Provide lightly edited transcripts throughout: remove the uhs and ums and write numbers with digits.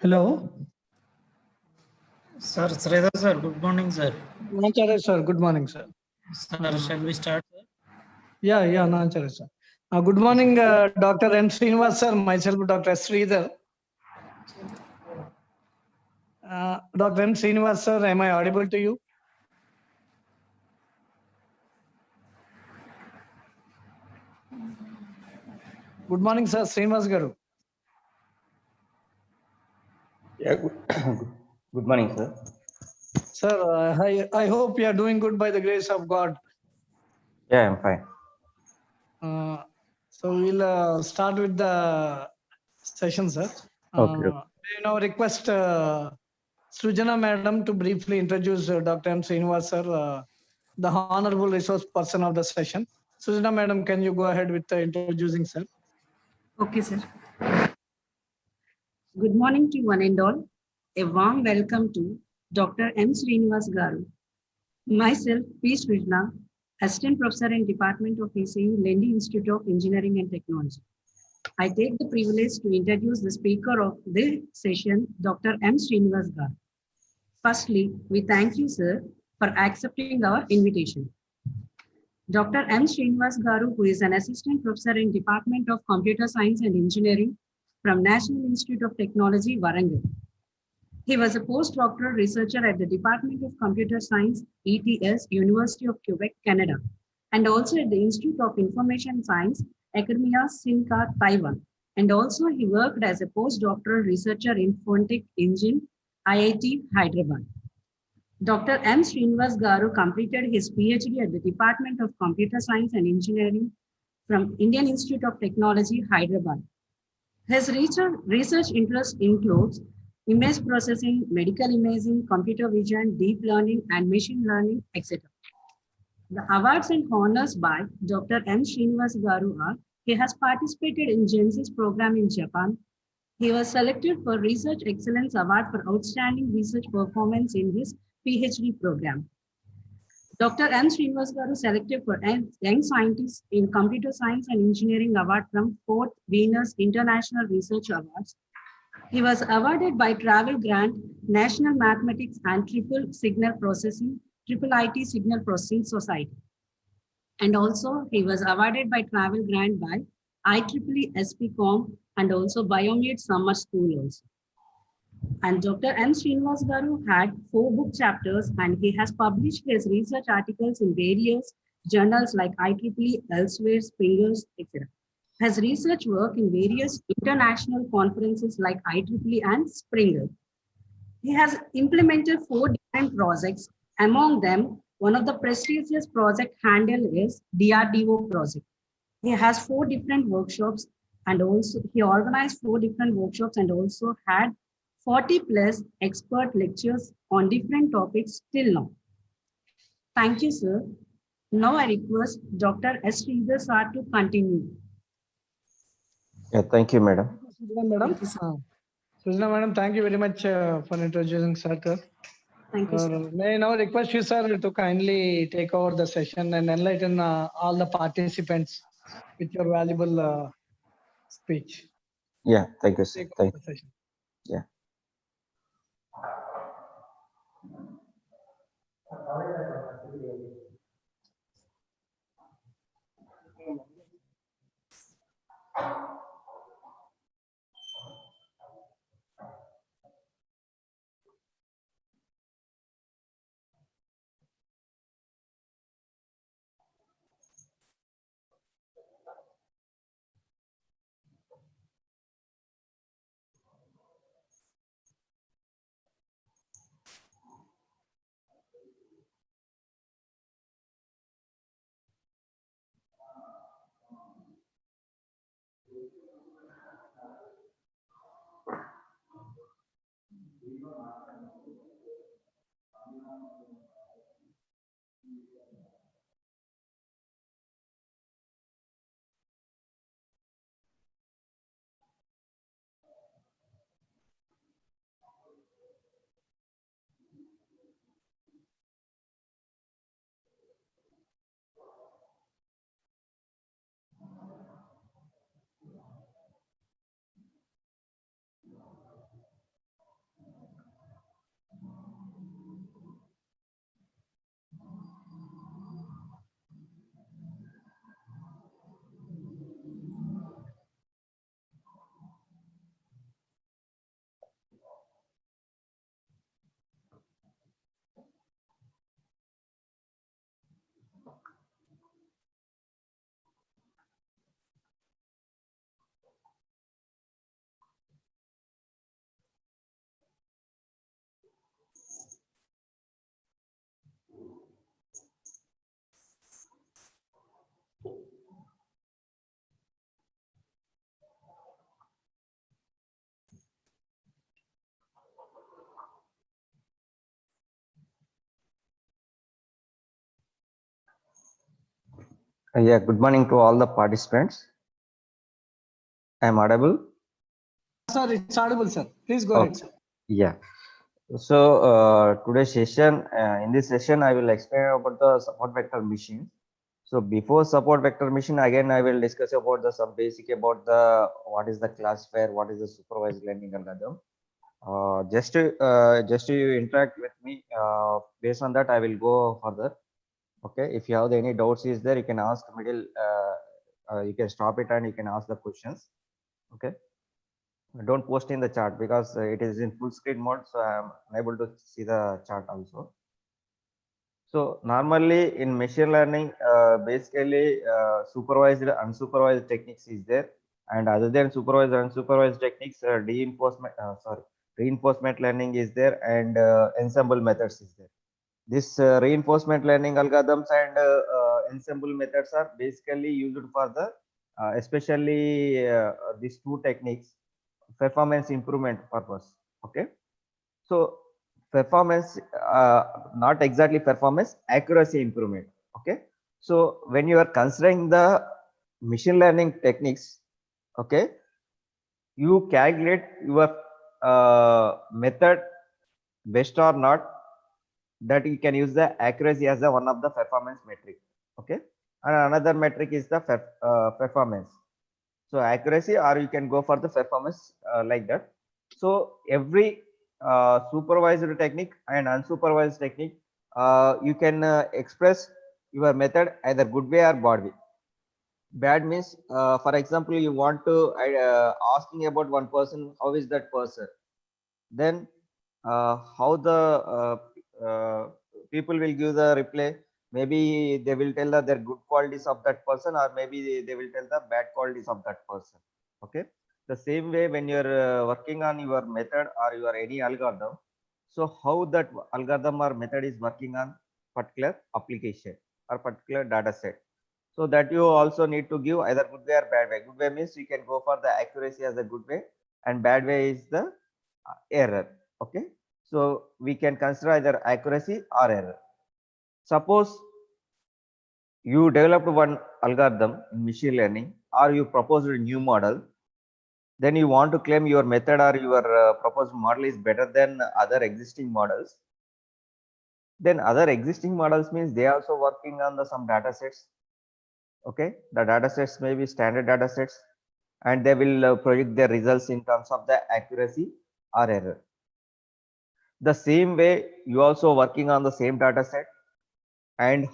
Hello. Sir, Sridhar sir, good morning, sir. Nanchare sir, good morning, sir. Sir, shall we start, sir? Yeah, Nanchare sir. Good morning, Dr. M. Srinivas sir, myself, Dr. Sridhar. Dr. M. Srinivas sir, am I audible to you? Good morning, sir, Srinivas garu. Yeah, good morning, sir. Sir, I hope you are doing good by the grace of God. Yeah, I'm fine. So we'll start with the session, sir. Okay. I now request Sujana madam to briefly introduce Dr. M. Srinivas sir, the honorable resource person of the session. Sujana madam, can you go ahead with introducing, sir? Okay, sir. Good morning to one and all. A warm welcome to Dr. M. Srinivas garu. Myself, P. Srijna, Assistant Professor in Department of ECE, Lendi Institute of Engineering and Technology. I take the privilege to introduce the speaker of this session, Dr. M. Srinivas garu. Firstly, we thank you, sir, for accepting our invitation. Dr. M. Srinivas garu, who is an Assistant Professor in Department of Computer Science and Engineering from National Institute of Technology, Warangal. He was a postdoctoral researcher at the Department of Computer Science, ETS, University of Quebec, Canada, and also at the Institute of Information Science, Academia Sinca, Taiwan. And also he worked as a postdoctoral researcher in Fontech Engine, IIT, Hyderabad. Dr. M. Srinivas garu completed his PhD at the Department of Computer Science and Engineering from Indian Institute of Technology, Hyderabad. His research interest includes image processing, medical imaging, computer vision, deep learning, and machine learning, etc. The awards and honors by Dr. M. Srinivas garu are: he has participated in Genesis program in Japan. He was selected for Research Excellence Award for Outstanding Research Performance in his PhD program. Dr. M. Srinivas garu selected for Young Scientist in Computer Science and Engineering Award from 4th Venus International Research Awards. He was awarded by Travel Grant, National Mathematics and Triple Signal Processing, Triple IT Signal Processing Society. And also he was awarded by Travel Grant by IEEE SPCOM and also Biomed Summer School also. And Dr. M. Srinivas garu had 4 book chapters and he has published his research articles in various journals like IEEE, Elsewhere, Springers, etc. Has research work in various international conferences like IEEE and Springer. He has implemented 4 different projects. Among them, one of the prestigious project handle is DRDO project. He has 4 different workshops and also he organized 4 different workshops and also had 40 plus expert lectures on different topics till now. Thank you, sir. Now I request Dr. S. Sridhar sir to continue. Yeah, thank you, madam. Sujana madam. Sujana madam, thank you very much for introducing sir. Thank you, sir. May I now request you, sir, to kindly take over the session and enlighten all the participants with your valuable speech. Yeah, thank you, sir. Take over Thank the session. Yeah. Yeah, good morning to all the participants. I am audible? Sir, it's audible, sir. Please go ahead, Okay. sir. Yeah. So today's session, in this session, I will explain about the support vector machine. So before support vector machine, again, I will discuss about the some basic about the what is the classifier, what is the supervised learning algorithm. Just to you interact with me. Based on that, I will go further. Okay. If you have any doubts, is there you can ask middle. You can stop it and you can ask the questions. Okay. Don't post in the chat because it is in full screen mode, so I am unable to see the chat also. So normally in machine learning, basically supervised unsupervised techniques is there, and other than supervised unsupervised techniques, reinforcement learning is there, and ensemble methods is there. This reinforcement learning algorithms and ensemble methods are basically used for the especially these two techniques performance improvement purpose. Okay. So performance, not exactly performance, accuracy improvement. Okay. So when you are considering the machine learning techniques, okay, you calculate your method best or not, that you can use the accuracy as a one of the performance metric. Okay. And another metric is the performance. So accuracy, or you can go for the performance like that. So every supervised technique and unsupervised technique, you can express your method either good way or bad way. Bad means, for example, you want to asking about one person, how is that person? Then how the people will give the reply. Maybe they will tell the good qualities of that person, or maybe they will tell the bad qualities of that person. Okay. The same way when you're working on your method or your any algorithm, so how that algorithm or method is working on particular application or particular data set, so that you also need to give either good way or bad way. Good way means you can go for the accuracy as a good way, and bad way is the error. Okay. So we can consider either accuracy or error. Suppose you developed one algorithm in machine learning, or you proposed a new model, then you want to claim your method or your proposed model is better than other existing models. Then other existing models means they are also working on the some data sets. Okay. The data sets may be standard data sets, and they will project their results in terms of the accuracy or error. The same way you also working on the same data set, and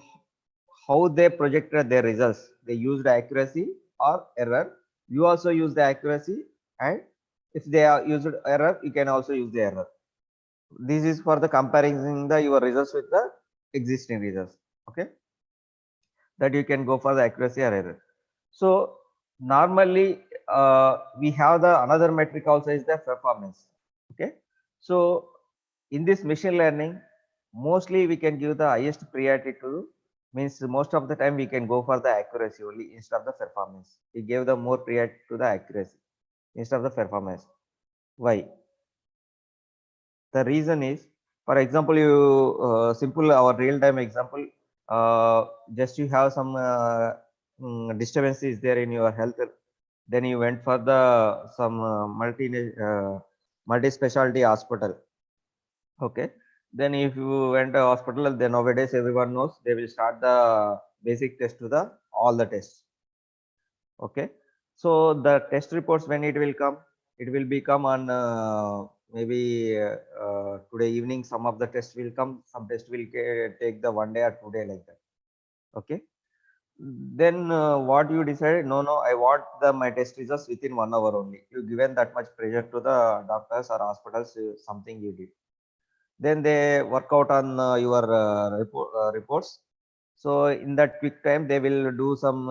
how they projected their results, they used accuracy or error. You also use the accuracy, and if they are used error, you can also use the error. This is for the comparing the your results with the existing results. Okay. That you can go for the accuracy or error. So normally we have the another metric also is the performance. Okay. So in this machine learning, mostly we can give the highest priority to, means most of the time we can go for the accuracy only instead of the performance. We give the more priority to the accuracy instead of the performance. Why? The reason is, for example, you simple our real time example, just you have some disturbances there in your health, then you went for the some multi specialty hospital. Okay. Then if you went to hospital, then nowadays everyone knows they will start the basic test to the all the tests. Okay. So the test reports, when it will come, it will be come on maybe today evening. Some of the tests will come, some test will take the 1 day or 2 day like that. Okay. Then what you decided? No, no, I want the my test results within 1 hour only. You given that much pressure to the doctors or hospitals, something you did. Then they work out on your reports. So in that quick time, they will do some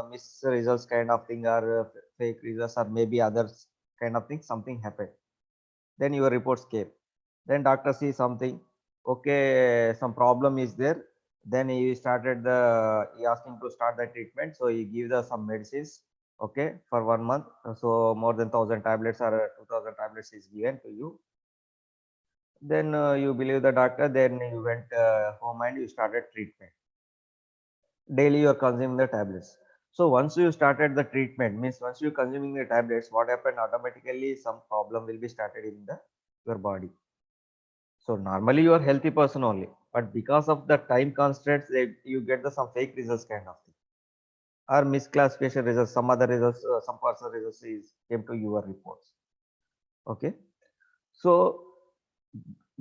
miss results kind of thing, or fake results, or maybe others kind of thing. Something happened. Then your reports came. Then doctor sees something. Okay, some problem is there. Then he started he asking to start the treatment. So he give the some medicines. Okay, for 1 month. So more than 1,000 tablets or 2,000 tablets is given to you. Then you believe the doctor. Then you went home and you started treatment. daily you are consuming the tablets. So once you started the treatment, means once you consuming the tablets, what happened, automatically some problem will be started in the your body. So normally you are healthy person only, but because of the time constraints, you get the some fake results kind of thing, or misclassification results, some other results, some personal results is came to your reports. Okay, so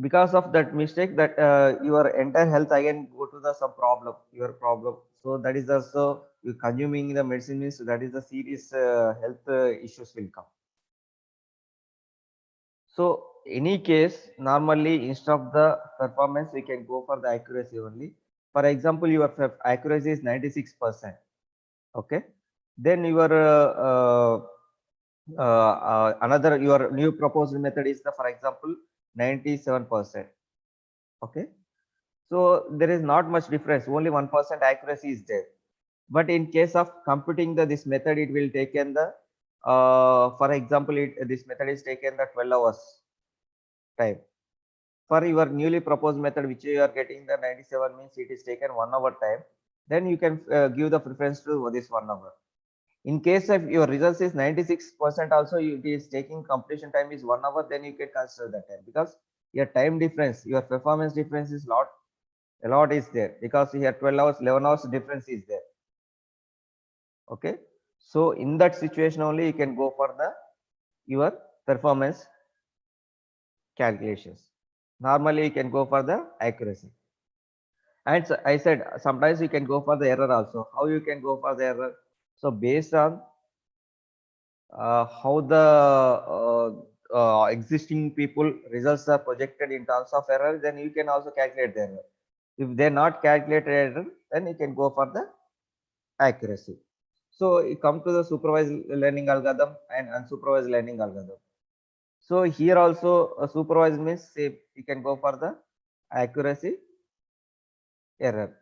because of that mistake, that your entire health again go to the some problem, your problem. So that is also you consuming the medicine means that is the serious health issues will come. So any case, normally instead of the performance, we can go for the accuracy only. For example, your accuracy is 96%. Okay, then your another your new proposed method is the, for example, 97%. Okay, so there is not much difference. Only 1% accuracy is there. But in case of computing the this method, it will take in the for example, this method is taken the 12 hours time. For your newly proposed method, which you are getting the 97 means it is taken 1 hour time. Then you can give the preference to this 1 hour. In case of your results is 96% also, it is taking completion time is 1 hour, then you can consider that time, because your time difference, your performance difference is a lot is there, because here 12 hours, 11 hours difference is there. Okay, so in that situation only you can go for the your performance calculations. Normally you can go for the accuracy. And so I said sometimes you can go for the error also. How you can go for the error? So based on how the existing people results are projected in terms of error, then you can also calculate the error. If they're not calculated error, then you can go for the accuracy. So you come to the supervised learning algorithm and unsupervised learning algorithm. So here also supervised means say you can go for the accuracy error.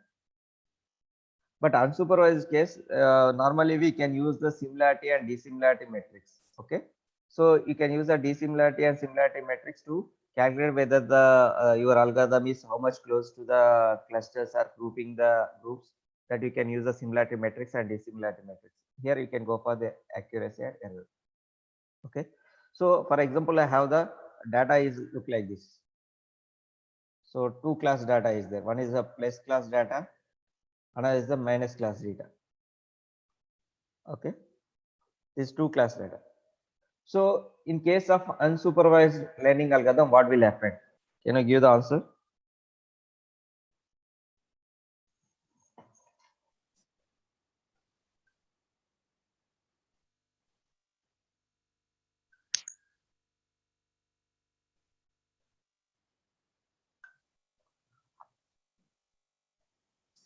But unsupervised case, normally we can use the similarity and dissimilarity matrix. Okay, so you can use the dissimilarity and similarity matrix to calculate whether the your algorithm is how much close to the clusters or grouping the groups, that you can use the similarity matrix and dissimilarity matrix. Here you can go for the accuracy and error. Okay, so for example, I have the data is look like this. So two class data is there. One is a plus class data, another is the minus class data. Okay, this two class data. So in case of unsupervised learning algorithm, what will happen? Can you give the answer?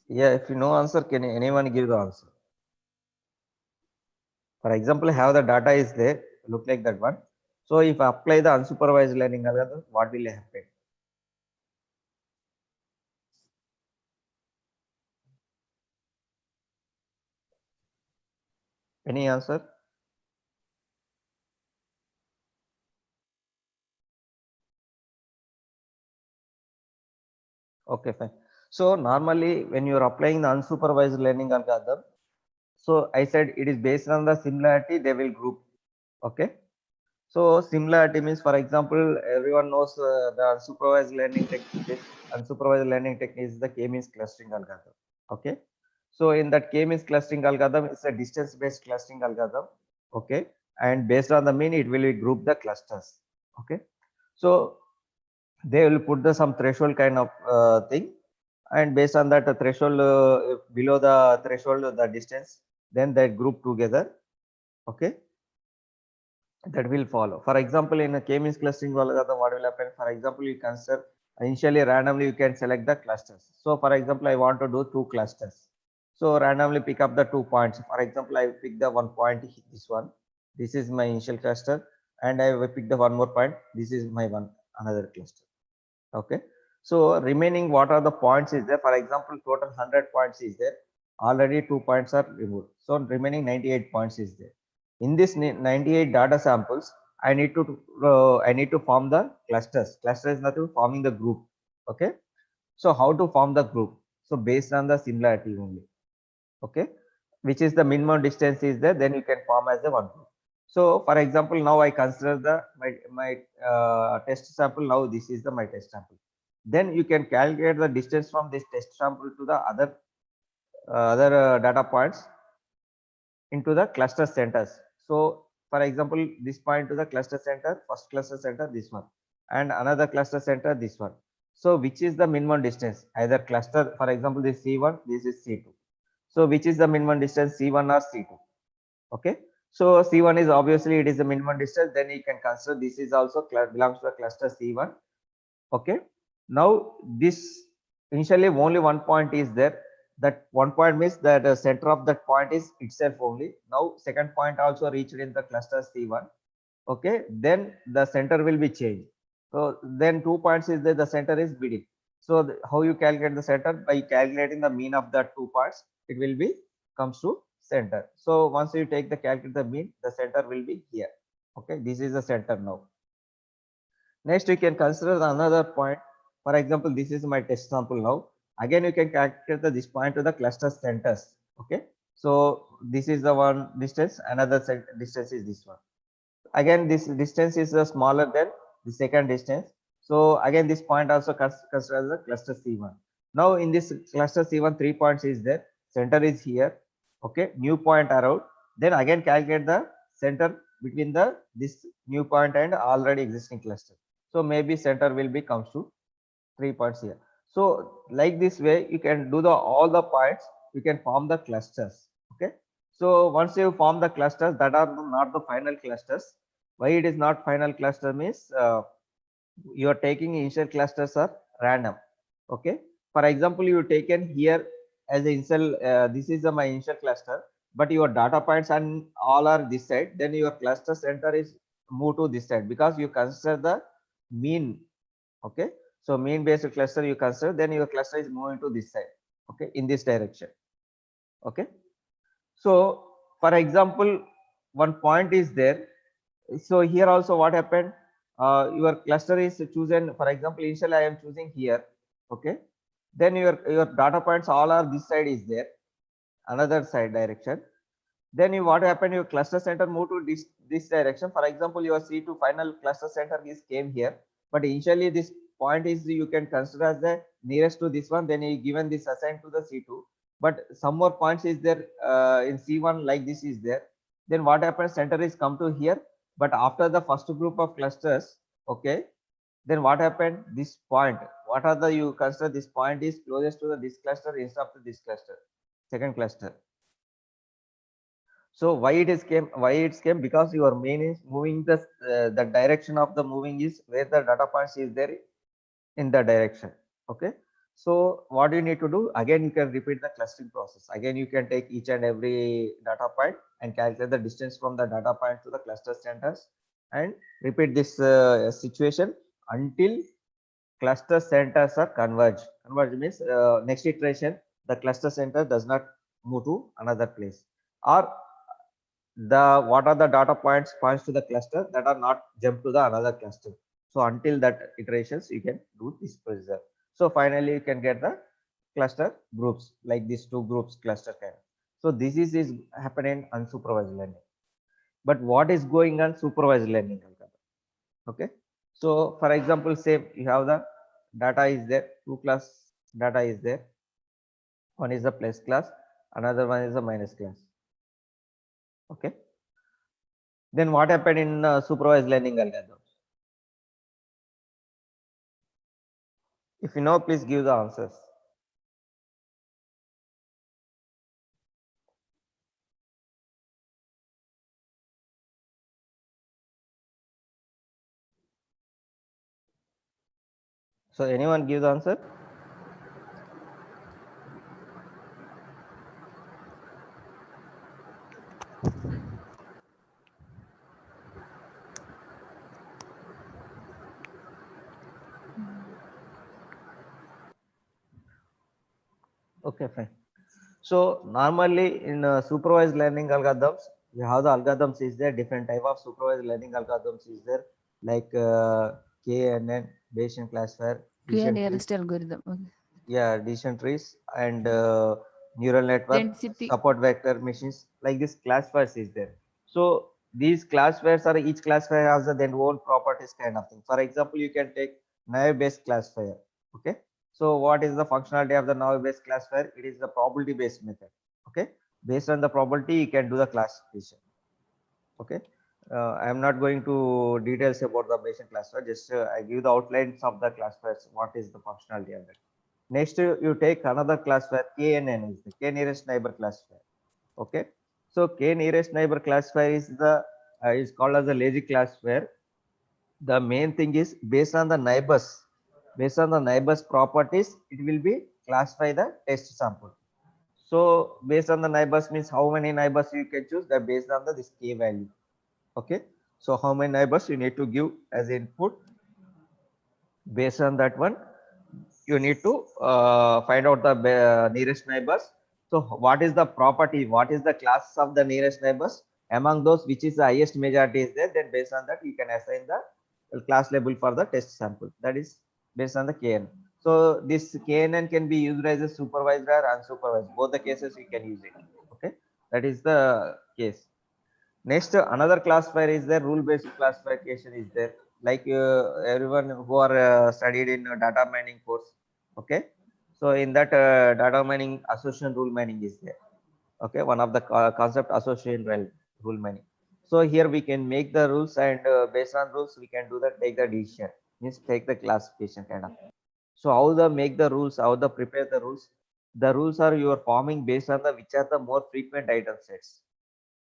Yeah, if you know answer, can anyone give the answer? For example, have the data is there, look like that one. So if I apply the unsupervised learning algorithm, what will happen? Any answer? Okay, fine. So normally when you are applying the unsupervised learning algorithm, so I said it is based on the similarity, they will group. Okay. So similarity means, for example, everyone knows the unsupervised learning technique. This unsupervised learning technique is the k-means clustering algorithm. Okay. So in that k-means clustering algorithm, it's a distance-based clustering algorithm. Okay. And based on the mean, it will group the clusters. Okay. So they will put the some threshold kind of thing, and based on that threshold, below the threshold, the distance, then they group together. Okay, that will follow. For example, in a k-means clustering algorithm, what will happen? For example, you consider initially randomly you can select the clusters. So for example, I want to do two clusters. So randomly pick up the 2 points. For example, I pick the 1 point, this one. This is my initial cluster, and I will pick the one more point. This is my another cluster. Okay, so remaining what are the points is there? For example, total 100 points is there. Already 2 points are removed. So remaining 98 points is there. In this 98 data samples, I need to form the clusters. Cluster is nothing, forming the group. Okay, so how to form the group? So based on the similarity only. Okay, which is the minimum distance is there, then you can form as a one group. So for example, now I consider the my test sample. Now this is the my test sample. Then you can calculate the distance from this test sample to the other data points into the cluster centers. So for example, this point to the cluster center, first cluster center, this one, and another cluster center, this one. So which is the minimum distance? Either cluster, for example, this C1, this is C2. So which is the minimum distance, C1 or C2? Okay. So C1 is obviously it is the minimum distance. Then you can consider this is also belongs to the cluster C1. Okay. Now this initially only one point is there. That one point means that the center of that point is itself only. Now second point also reached in the cluster C1. Okay. Then the center will be changed. So then 2 points is there. The center is BD. So how you calculate the center? By calculating the mean of the 2 parts, it will be comes to center. So once you take the calculate the mean, the center will be here. Okay, this is the center now. Next, you can consider another point. For example, this is my test sample now. Again, you can calculate this point to the cluster centers. Okay, so this is the one distance. Another distance is this one. Again, this distance is smaller than the second distance. So again, this point also considered as the cluster C1. Now in this cluster C1, 3 points is there. Center is here. Okay, new point around. Then again calculate the center between the this new point and already existing cluster. So maybe center will be comes to 3 points here. So like this way, you can do the all the points. You can form the clusters. Okay. So once you form the clusters, that are not the final clusters. Why it is not final cluster means you are taking initial clusters are random. Okay. For example, you taken here as a initial. This is my initial cluster, but your data points and all are this side. Then your cluster center is move to this side because you consider the mean. Okay. So mean based cluster you consider, then your cluster is moving to this side. Okay, in this direction. Okay. So for example, one point is there. So here also what happened? Your cluster is chosen. For example, initially I am choosing here. Okay. Then your data points all are this side is there. Another side direction. Then you what happened? Your cluster center move to this direction. For example, your C2 final cluster center is came here, but initially this point is you can consider as the nearest to this one. Then you given this assigned to the C2, but some more points is there in C1 like this is there. Then what happens? Center is come to here, but after the first group of clusters, okay. Then what happened? This point. What are the you consider this point is closest to the this cluster instead of this cluster, second cluster. So why it is came? Why it came? Because your main is moving the direction of the moving is where the data points is there in the direction. Okay. So what you need to do again? You can repeat the clustering process. Again, you can take each and every data point and calculate the distance from the data point to the cluster centers and repeat this situation until cluster centers are converged. Converge means next iteration the cluster center does not move to another place, or the what are the data points to the cluster that are not jump to the another cluster. So until that iterations you can do this procedure. So finally you can get the cluster groups like these two groups cluster kind. So this is happening unsupervised learning. But what is going on supervised learning? Okay. So for example, say you have the data is there, two class data is there. One is the plus class, another one is the minus class. Okay. Then what happened in supervised learning algorithm? If you know, please give the answers. So anyone give the answer? Okay, fine. So normally in supervised learning algorithms, you have the algorithms is there, different type of supervised learning algorithms is there, like KNN, Bayesian classifier, Clear decision trees, nearest algorithm. Okay. yeah, decision trees, and neural network, density. support vector machines, like this classifiers is there. So these classifiers are, each classifier has their own properties kind of thing. For example, you can take naive based classifier. Okay. So what is the functionality of the naive based classifier? It is the probability based method. Okay. Based on the probability, you can do the classification. Okay. I am not going to details about the Bayesian classifier. Just I give the outlines of the classifiers. What is the functionality of that? Next, you take another classifier. KNN is the K nearest neighbor classifier. Okay. So K nearest neighbor classifier is the is called as a lazy classifier. The main thing is based on the neighbors. Based on the neighbors properties, it will be classify the test sample. So based on the neighbors means how many neighbors you can choose, that based on the this K value. Okay. So how many neighbors you need to give as input. Based on that one, you need to find out the nearest neighbors. So what is the property, what is the class of the nearest neighbors? Among those, which is the highest majority is there, then based on that you can assign the class label for the test sample. That is based on the KN. So this KNN can be used as a supervised or unsupervised. Both the cases you can use it. Okay, that is the case. Next, another classifier is there, rule-based classification is there. Like everyone who are studied in data mining course. Okay. So in that data mining, association rule mining is there. Okay. One of the concept association rule mining. So here we can make the rules, and based on rules, we can do that, take the decision, means take the classification kind of. So how the make the rules, how the prepare the rules? The rules are you are forming based on the which are the more frequent item sets.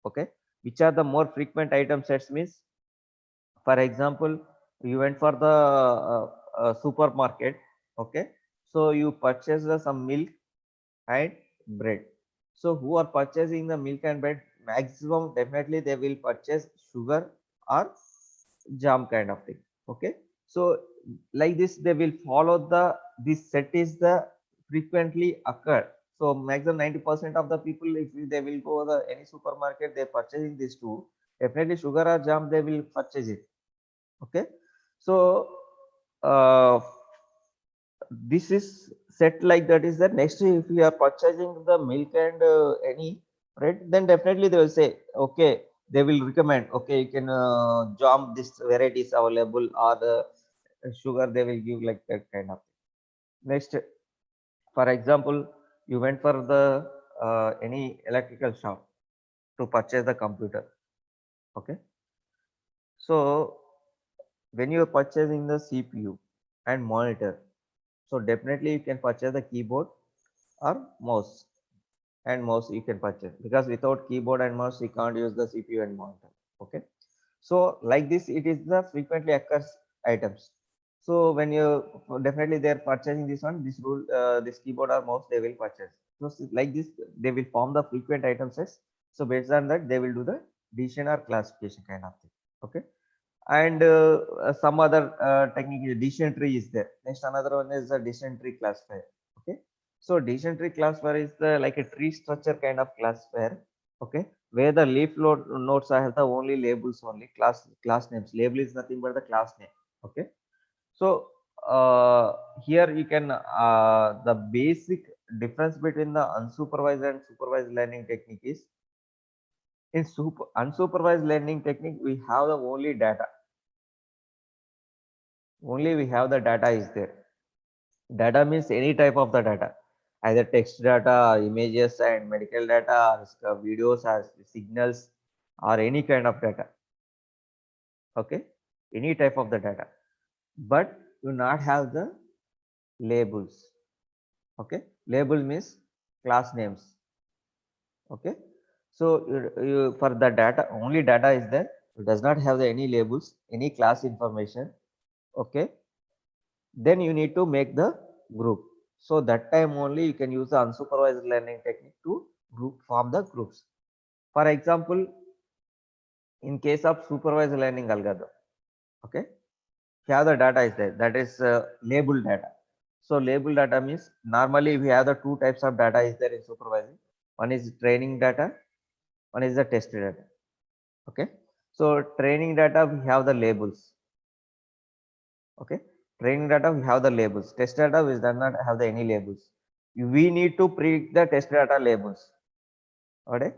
Okay, which are the more frequent item sets means, for example, you went for the supermarket. Okay, so you purchase some milk and bread. So who are purchasing the milk and bread, maximum definitely they will purchase sugar or jam kind of thing. Okay, so like this they will follow the, this set is the frequently occur. So maximum 90% of the people, if they will go the any supermarket, they're purchasing these two, definitely sugar or jam they will purchase it. Okay, so uh, this is set like that is that. Next, if you are purchasing the milk and any bread, then definitely they will say, okay, they will recommend, okay, you can jam this variety is available, or the sugar they will give, like that kind of thing. Next, for example, you went for the any electrical shop to purchase the computer. Okay, so when you are purchasing the CPU and monitor, so definitely you can purchase the keyboard or mouse. And mouse you can purchase, because without keyboard and mouse you can't use the CPU and monitor. Okay, so like this it is the frequently occurs items. So when you definitely they are purchasing this one, this rule, this keyboard or mouse they will purchase. So like this they will form the frequent item sets. So based on that they will do the decision or classification kind of thing. Okay, and some other technique is decision tree is there. Next, another one is the decision tree classifier. Okay, so decision tree classifier is the like a tree structure kind of classifier. Okay, where the leaf nodes have the only labels, only class names. Label is nothing but the class name. Okay, so here you can the basic difference between the unsupervised and supervised learning technique is, in unsupervised learning technique we have the only data. Only we have the data is there. Data means any type of the data, either text data, images and medical data, or videos, or signals, or any kind of data. Okay, any type of the data, but you not have the labels. Okay, label means class names. Okay, so for the data, only data is there. It does not have the any labels, any class information. Okay, then you need to make the group. So that time only you can use the unsupervised learning technique to form the groups. For example, in case of supervised learning algorithm, okay, here the data is there, that is labeled data. So labeled data means normally we have the two types of data is there in supervising. One is training data, one is the test data. Okay, so training data we have the labels. Okay, training data we have the labels. Test data we does not have the any labels. we need to predict the test data labels. Okay,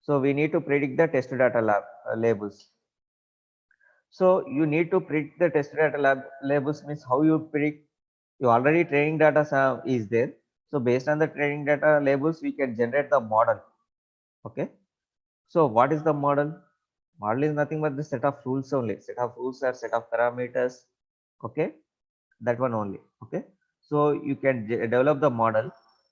so we need to predict the test data labels. So you need to predict the test data labels means how you predict. You already training data is there. So based on the training data labels, we can generate the model. Okay. So what is the model? Model is nothing but the set of rules only. Set of rules are set of parameters. Okay, that one only. Okay. So you can develop the model.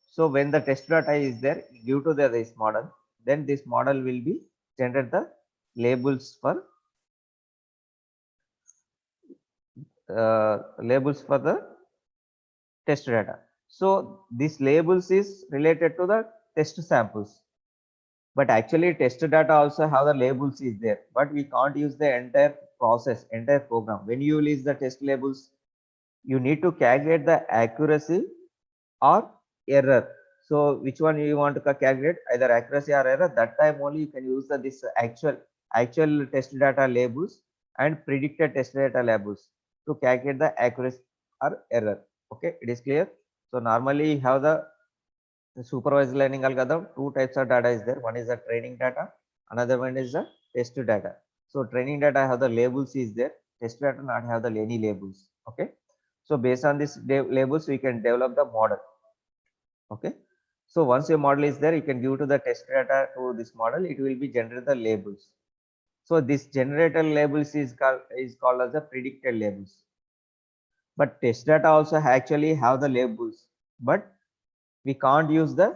So when the test data is there, due to this model, then this model will be generate the labels for the test data. So these labels is related to the test samples, but actually test data also have the labels is there, but we can't use the entire process, entire program. When you use the test labels, you need to calculate the accuracy or error. So which one you want to calculate, either accuracy or error? That time only you can use this actual test data labels and predicted test data labels to calculate the accuracy or error. Okay, it is clear. So normally you have the supervised learning algorithm. Two types of data is there. One is the training data, another one is the test data. So training data have the labels is there, test data not have the any labels. Okay, so based on this labels we can develop the model. Okay, so once your model is there, you can give to the test data to this model, it will be generate the labels. So this generator labels is called as the predicted labels. But test data also actually have the labels, but we can't use the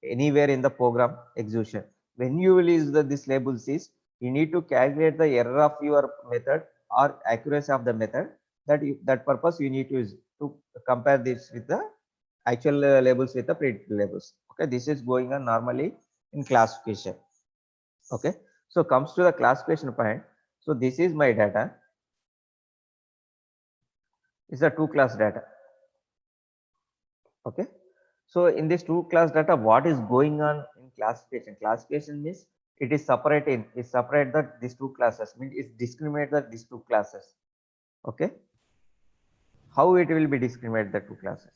anywhere in the program execution. When you will use this labels is, you need to calculate the error of your method or accuracy of the method. That purpose you need to use to compare this with the actual labels with the predicted labels. Okay, this is going on normally in classification. Okay, so comes to the classification point. So this is my data. It's a two class data. Okay, so in this two class data, what is going on in classification? Classification means it is separating, it separate that these two classes, means it discriminate that these two classes. Okay, how it will be discriminate the two classes?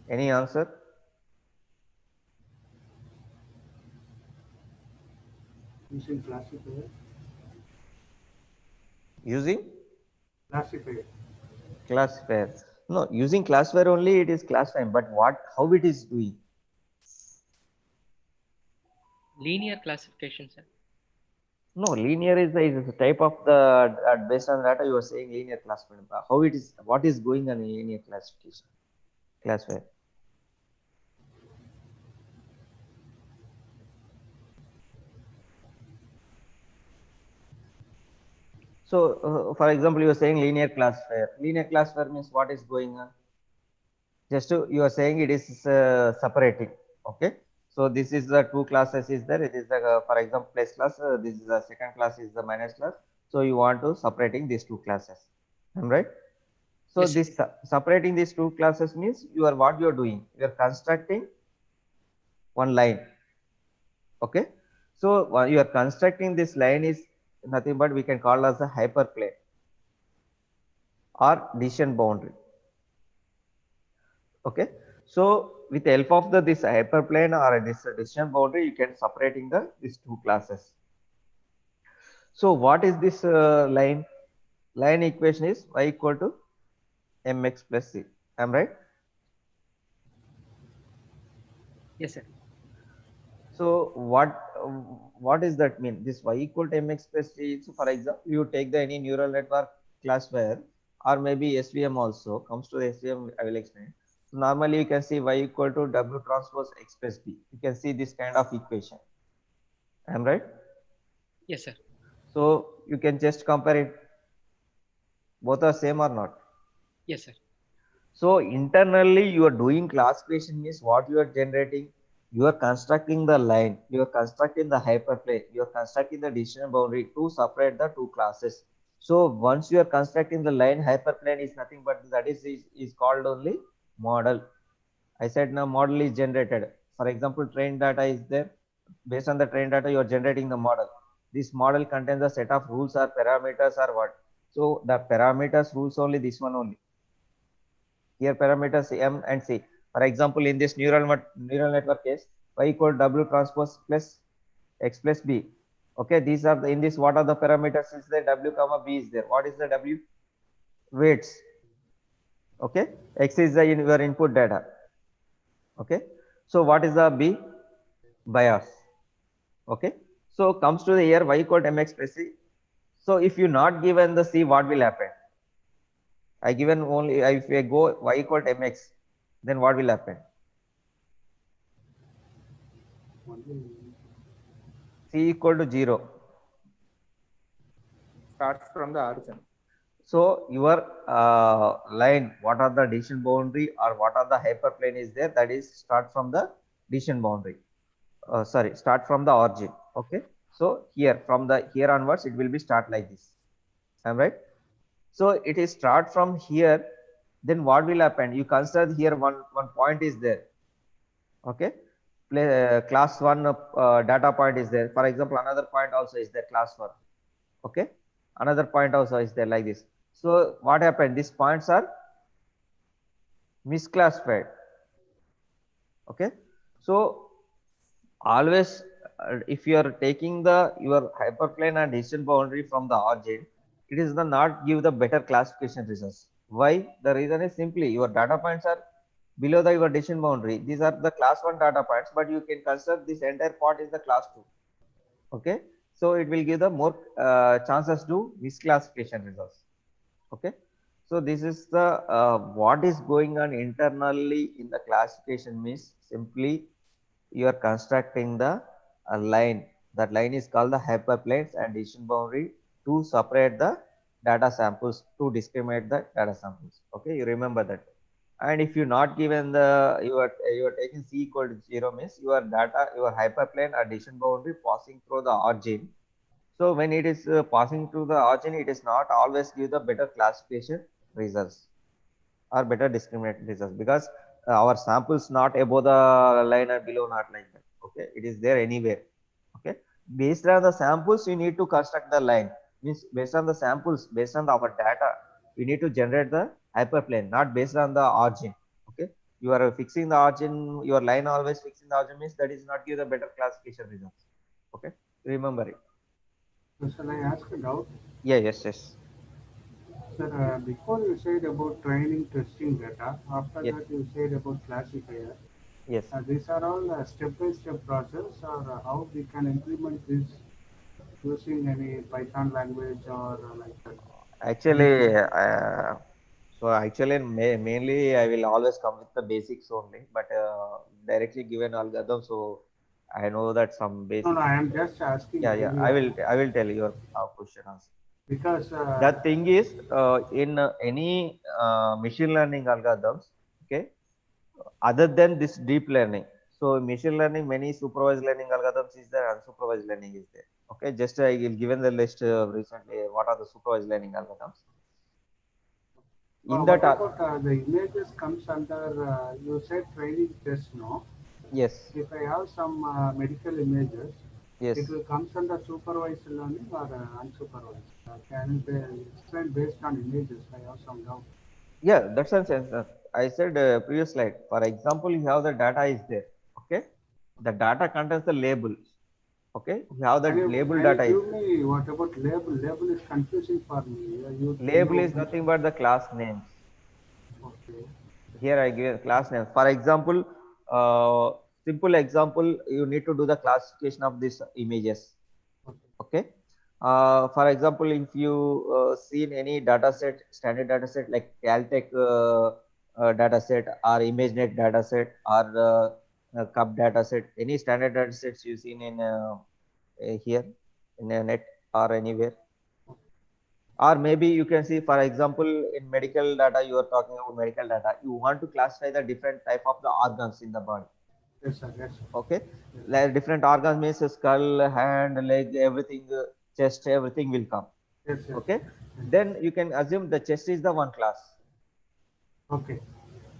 Any answer? Using classifier. Using Classifier. classifier. No, using classifier only it is classifying, but what, how it is doing? Linear classification, sir. No, linear is the type of the based on data you are saying linear classification. How it is, what is going on in linear classification? Classifier. So, for example, you are saying linear classifier. Linear classifier means what is going on? Just to, you are saying it is separating. Okay. So this is the two classes is there. It is the, for example, place class. This is the second class is the minus class. So you want to separating these two classes. Am I right? So Yes, this separating these two classes means you are what you are doing. You are constructing one line. Okay. So you are constructing this line is nothing but we can call as a hyperplane or decision boundary. Okay, so with the help of this hyperplane or this decision boundary, you can separating these two classes. So what is this line? Line equation is y equal to mx plus c. Am I right? yes, sir. So what does that mean? This y equal to mx plus c. So for example, you take the any neural network classifier or maybe SVM also comes to the SVM. I will explain. So normally you can see y equal to w transpose x plus b. You can see this kind of equation. Am I right? Yes, sir. So you can just compare it. Both are same or not? Yes, sir. So internally you are doing classification means what you are generating, you are constructing the line, you are constructing the hyperplane, you are constructing the decision boundary to separate the two classes. So once you are constructing the line, hyperplane is nothing but that is called only model. I said now model is generated. For example, train data is there. Based on the train data, you are generating the model. This model contains a set of rules or parameters or what. So the parameters rules only this one only. Here parameters M and C. For example, in this neural network case, y equal W transpose plus X plus B. Okay, these are the, in this, what are the parameters is there? W comma B is there. What is the W? Weights. Okay, X is the your input data. Okay, so what is the B? Bias. Okay, so comes to the here y equal to mx plus c. So if you not given the c, what will happen? I given only, if I go y equal to mx, then what will happen? C equal to 0. Starts from the origin. So your line, what are the decision boundary or what are the hyperplane is there, that is start from the decision boundary. Sorry, start from the origin. Okay, so here from the here onwards it will be start like this. Am I right? So it is start from here. Then what will happen? You consider here one point is there. Okay, class 1 data point is there. For example, another point also is there, class 1. Okay, another point also is there like this. So what happened? These points are misclassified. Okay, so always if you are taking the your hyperplane and decision boundary from the origin, it is the not give the better classification results. Why? The reason is simply your data points are below the your decision boundary. These are the class 1 data points, but you can consider this entire part is the class 2. Okay, so it will give the more chances to misclassification results. Okay, so this is the what is going on internally in the classification means simply you are constructing the line. That line is called the hyperplanes and decision boundary to separate the data samples, to discriminate the data samples. Okay, you remember that. And if you not given the you are taking c equal to 0 means your data, your hyperplane or decision boundary passing through the origin. So when it is passing through the origin, it is not always give the better classification results or better discriminate results, because our samples not above the line or below, not like that. Okay, it is there anywhere. Okay, based on the samples you need to construct the line, means based on the samples, based on our data, we need to generate the hyperplane, not based on the origin. Okay, you are fixing the origin, your line always fixing the origin means that is not give the better classification results. Okay, remember it. So shall I ask a doubt? Yeah, yes. Sir, before you said about training testing data, after Yes. that you said about classifier. Yes. These are all step-by-step process, or how we can implement this using any Python language or like that. Actually, so actually mainly I will always come with the basics only, but directly given algorithm, so I know that some No, basics. no, I am just asking Yeah. idea I will tell you your question answer. because The thing is, in any machine learning algorithms, okay, other than this deep learning, so machine learning, many supervised learning algorithms is there, unsupervised learning is there. Okay, just I will given the list recently. What are the supervised learning algorithms? In what that, about the images comes under, you said training test, no? yes, If I have some medical images, yes, it will comes under supervised learning or unsupervised. Can you explain based on images? I have some doubt. yeah, that's a sense. I said previous slide. For example, you have the data is there. Okay, the data contains the labels. Okay, you have the label Can you data is give me what about label? Label is confusing for me. label is nothing but the class names. Okay. Here I give class names. For example, simple example, you need to do the classification of these images. Okay. For example, if you seen any data set, standard data set like Caltech data set or ImageNet data set or Cup data set, any standard data sets you seen in here in a net or anywhere. Or maybe you can see, for example, in medical data, you are talking about medical data. You want to classify the different type of the organs in the body. Yes, sir. Yes, sir. Okay, like different organs means skull, hand, leg, everything, chest, everything will come. Yes, yes. Okay, then you can assume the chest is the one class. Okay.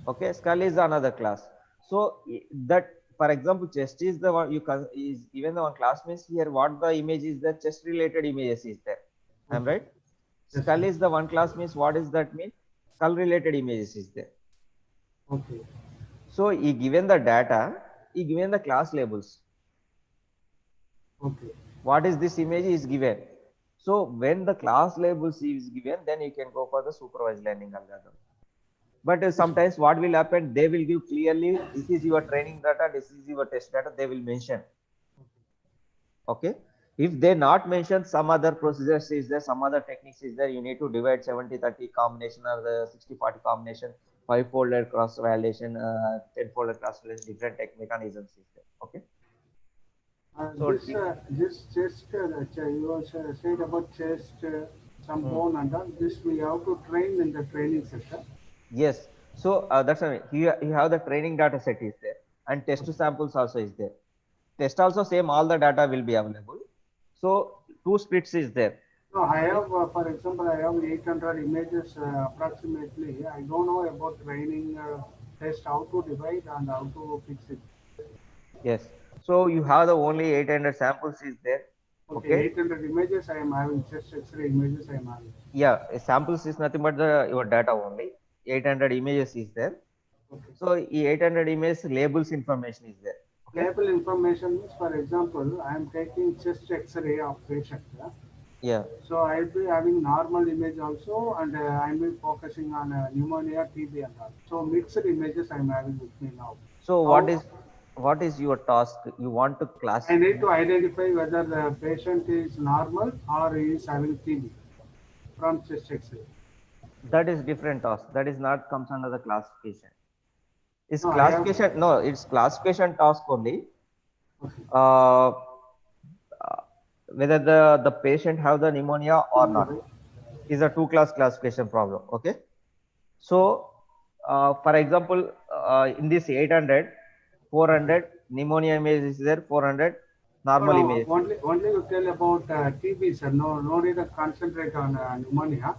Okay, skull is another class. So that, for example, chest is the one you can is even the one class means here what the image is, the chest related images is there. I'm right. Yes, Skull sir. is the one class means what is that mean? Skull related images is there. Okay. So he given the data, he given the class labels. Okay. What is this image is given. So when the class labels is given, then you can go for the supervised learning algorithm. But sometimes what will happen, they will give clearly, this is your training data, this is your test data, they will mention. Okay. If they not mention, some other procedures is there, some other techniques is there, you need to divide 70-30 combination or the 60-40 combination, 5-folded cross validation, 10-folded cross validation, different tech mechanisms is there. Okay. So This chest, you also said about chest, some bone and all. This we have to train in the training sector. yes. So that's why here you have the training data set is there, and test samples also is there. Test also same, all the data will be available. So two splits is there. No, I have, for example, I have 800 images approximately. I don't know about training test, how to divide and how to fix it. Yes. So you have the only 800 samples is there. Okay, Okay. 800 images I am having, chest X-ray images I am having. Yeah, samples is nothing but the your data only. 800 images is there. Okay. So 800 images labels information is there. Okay. Label information means, for example, I am taking chest X-ray of patient. Yeah. So I'll be having normal image also, and I'll be focusing on pneumonia, TB, and all. So mixed images I'm having with me now. So How what is your task? You want to class? I need to identify whether the patient is normal or he is having TB from chest X-ray. That is different task. That is not comes under the classification. It's No, I have. classification. No, it's classification task only. Okay. Whether the patient have the pneumonia or not is a two-class classification problem. Okay. So, for example, in this 800, 400 pneumonia image is there, 400 normal No, image. only you tell about TB, sir. No need to concentrate on pneumonia.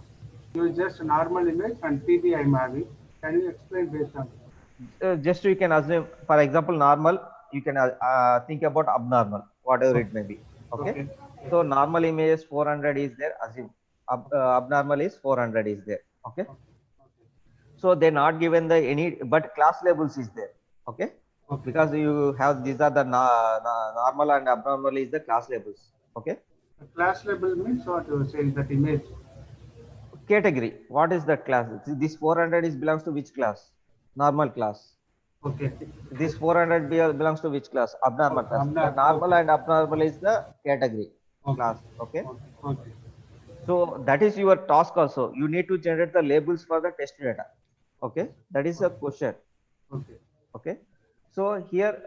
You just normal image and TB I'm having. Can you explain based on? Just you can assume, for example, normal, you can think about abnormal, whatever it may be. Okay. Okay. So normal image is 400 is there, assume abnormal is 400 is there. Okay. So they're not given the any, but class labels is there. Okay. Okay. Because you have, these are the normal and abnormal is the class labels. Okay. The class label means what you say that image. Category, what is that class? This 400 is belongs to which class? Normal class. Okay. This 400 belongs to which class? Abnormal class. The normal and abnormal is the category class. Okay. Okay. So that is your task also. You need to generate the labels for the test data. Okay. That is a question. Okay. Okay. So here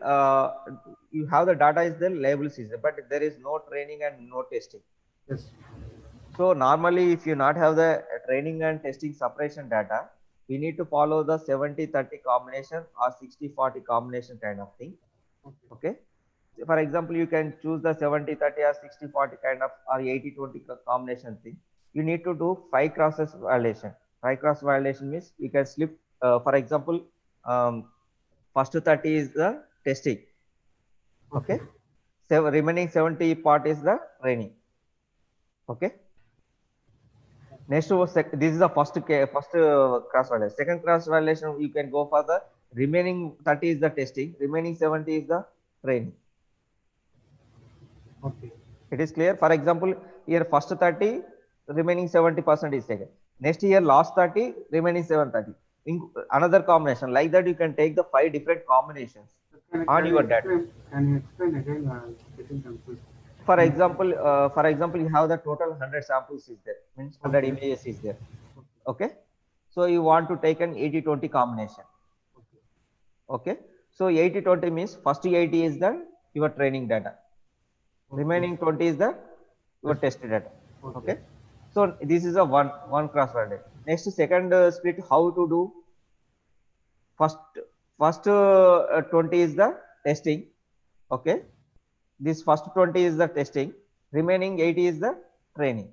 you have the data is there, labels is there, but there is no training and no testing. Yes. So normally if you not have the training and testing separation data, we need to follow the 70-30 combination or 60-40 combination kind of thing. Okay. So for example, you can choose the 70-30 or 60-40 kind of or 80-20 combination thing. You need to do 5 crosses validation. 5 cross validation means you can slip, for example, first 30 is the testing. Okay. So remaining 70 part is the training. Okay. Next, this is the first cross validation. Second cross validation, you can go for the remaining 30 is the testing, remaining 70 is the training. Okay. It is clear. For example, here first 30, remaining 70% is taken. Next year, last 30, remaining 730. In another combination like that, you can take the 5 different combinations on your data. Can you explain again? Getting confused. For example, you have the total 100 samples is there, means 100 images is there. Okay. So you want to take an 80-20 combination. Okay. So 80-20 means first 80 is the your training data. Remaining 20 is the your test data. Okay. So this is a one cross validation. Next, second split, how to do? First 20 is the testing. Okay. This first 20 is the testing. Remaining 80 is the training.